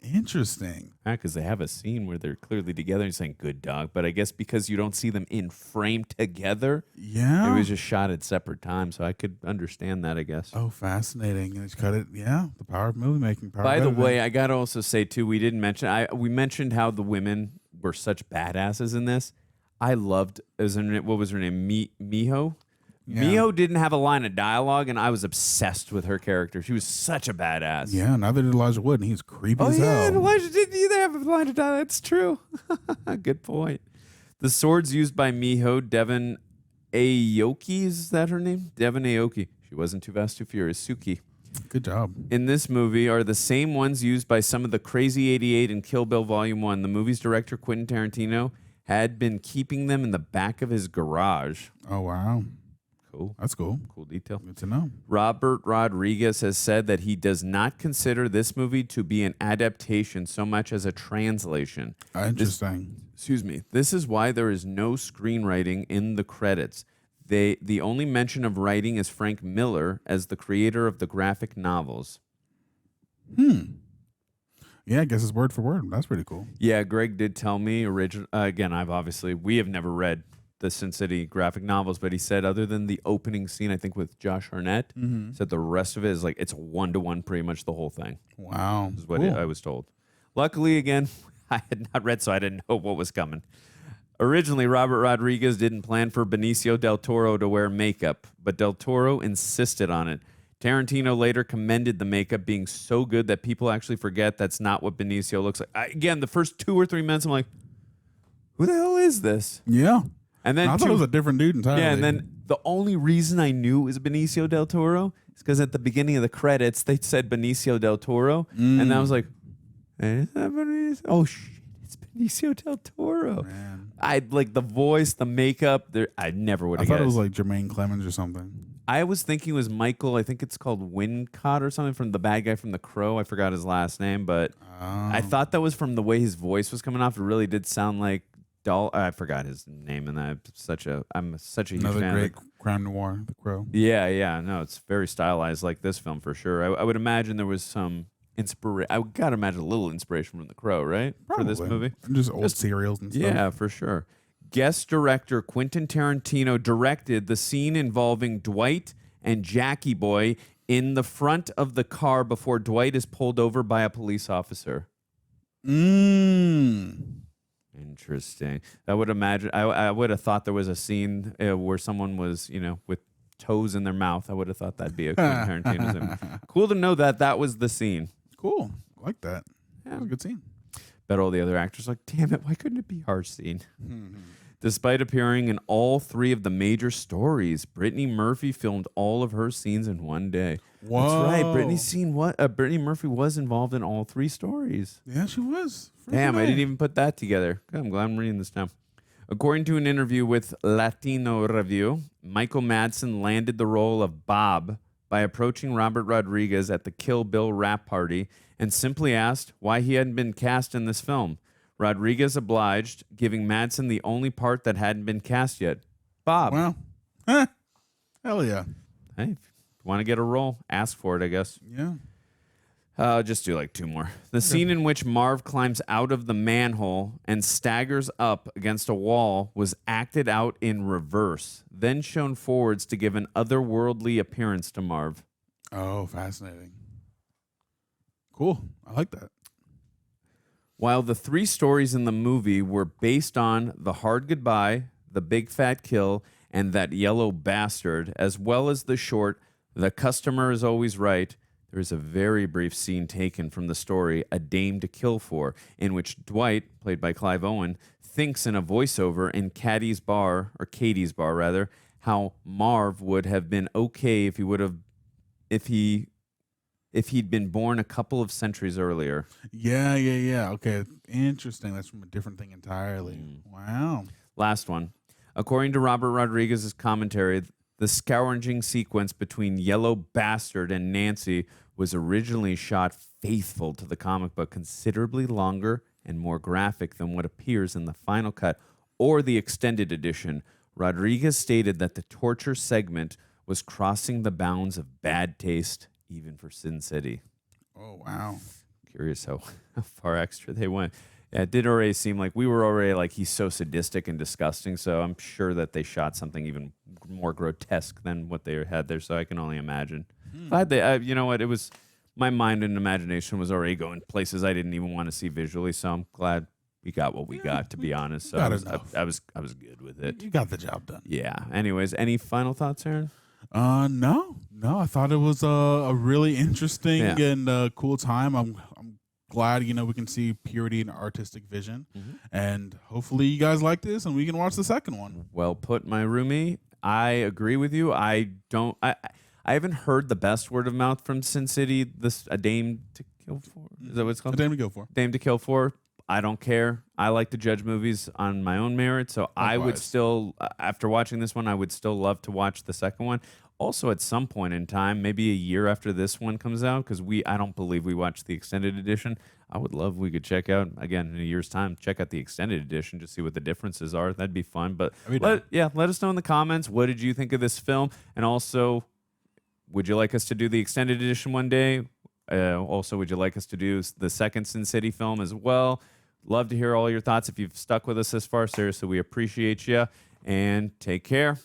Interesting. Because they have a scene where they're clearly together and saying, good dog. But I guess because you don't see them in frame together, Yeah. it was just shot at separate times. So I could understand that, I guess. Oh, fascinating. And it's cut it. Yeah, the power of movie making. Power By of the editing. way, I got to also say, too, we didn't mention, we mentioned how the women were such badasses in this. I loved, what was her name? Miho? Yeah. Miho didn't have a line of dialogue, and I was obsessed with her character. She was such a badass. Yeah, neither did Elijah Wood, and he's creepy Oh, as yeah, hell. and Elijah didn't either have a line of dialogue. That's true. Good point. The swords used by Miho, Devon Aoki, is that her name? Devon Aoki. She wasn't Too Fast, Too Furious. Suki. Good job. In this movie are the same ones used by some of the Crazy 88 and Kill Bill Volume 1. The movie's director, Quentin Tarantino, had been keeping them in the back of his garage. Oh, wow. Cool. That's cool. Cool detail. Good to know. Robert Rodriguez has said that he does not consider this movie to be an adaptation so much as a translation. Interesting. This is why there is no screenwriting in the credits. The only mention of writing is Frank Miller as the creator of the graphic novels. Yeah, I guess it's word for word. That's pretty cool. Yeah, Greg did tell me again, we have never read the Sin City graphic novels, but he said other than the opening scene, I think with Josh Hartnett, said the rest of it is like it's 1-to-1 pretty much the whole thing. Wow. Is what Cool. I was told. Luckily, again, I had not read, so I didn't know what was coming. Originally, Robert Rodriguez didn't plan for Benicio del Toro to wear makeup, but del Toro insisted on it. Tarantino later commended the makeup being so good that people actually forget that's not what Benicio looks like. Again, the first 2 or 3 minutes, I'm like, who the hell is this? Yeah. And then I thought it was a different dude entirely. Yeah, and then the only reason I knew it was Benicio del Toro is because at the beginning of the credits, they said Benicio del Toro. And I was like, is that Benicio? Oh, shit, it's Benicio del Toro. Man. I like the voice, the makeup. I never would I have thought guessed. it was like Jermaine Clemens or something. I was thinking it was Michael. I think it's called Wincott or something from the bad guy from The Crow. I forgot his last name, but I thought that was from the way his voice was coming off. It really did sound like I forgot his name, and I'm such a huge Another fan. great crime noir, The Crow. Yeah. No, it's very stylized like this film for sure. I would imagine there was some inspiration. I gotta imagine a little inspiration from The Crow, right? For this Probably. movie. Just old serials and stuff. Yeah, for sure. Guest director Quentin Tarantino directed the scene involving Dwight and Jackie Boy in the front of the car before Dwight is pulled over by a police officer. Interesting. I would imagine. I would have thought there was a scene where someone was, with toes in their mouth. I would have thought that'd be a Quentin Tarantino scene. Cool to know that was the scene. Cool. I like that. Yeah. That was a good scene. Bet all the other actors are like, damn it, why couldn't it be our scene? Despite appearing in all 3 of the major stories, Brittany Murphy filmed all of her scenes in one day. Whoa. That's right. Brittany Murphy was involved in all 3 stories. Yeah, she was. Damn, I Freaking didn't A. even put that together. I'm glad I'm reading this now. According to an interview with Latino Review, Michael Madsen landed the role of Bob by approaching Robert Rodriguez at the Kill Bill rap party and simply asked why he hadn't been cast in this film. Rodriguez obliged, giving Madsen the only part that hadn't been cast yet. Bob. Well, hell yeah. Hey, if you want to get a role, ask for it, I guess. Yeah. Just do like 2 more. The scene in which Marv climbs out of the manhole and staggers up against a wall was acted out in reverse, then shown forwards to give an otherworldly appearance to Marv. Oh, fascinating. Cool. I like that. While the 3 stories in the movie were based on The Hard Goodbye, The Big Fat Kill, and That Yellow Bastard, as well as the short The Customer Is Always Right, there is a very brief scene taken from the story A Dame to Kill For, in which Dwight, played by Clive Owen, thinks in a voiceover in Katie's bar, or Katie's bar rather, how Marv would have been okay if he'd been born a couple of centuries earlier. Yeah. Okay, interesting. That's from a different thing entirely. Wow. Last one. According to Robert Rodriguez's commentary, the scourging sequence between Yellow Bastard and Nancy was originally shot faithful to the comic book, considerably longer and more graphic than what appears in the final cut or the extended edition. Rodriguez stated that the torture segment was crossing the bounds of bad taste, even for Sin City. Oh, wow. Curious how far extra they went. Yeah, it did already seem like we were already like, he's so sadistic and disgusting, so I'm sure that they shot something even more grotesque than what they had there, so I can only imagine. Glad they, you know what, it was, my mind and imagination was already going places I didn't even want to see visually, so I'm glad we got what we got, to be honest. So I was good with it. You got the job done. Yeah. Anyways, any final thoughts, Aaron? No. I thought it was a really interesting and cool time. I'm glad we can see purity and artistic vision, and hopefully you guys like this and we can watch the second one. Well put, my roomie. I agree with you. I haven't heard the best word of mouth from Sin City. A Dame to Kill For. Is that what it's called? A Dame to Kill For. Dame to Kill For. I don't care. I like to judge movies on my own merit, so likewise. I would still, after watching this one, I would still love to watch the second one. Also, at some point in time, maybe a year after this one comes out, because I don't believe we watched the extended edition. I would love we could check out, again, in a year's time, check out the extended edition to see what the differences are. That'd be fun. But let us know in the comments, what did you think of this film? And also, would you like us to do the extended edition one day? Also, would you like us to do the second Sin City film as well? Love to hear all your thoughts. If you've stuck with us this far, seriously, we appreciate you. And take care.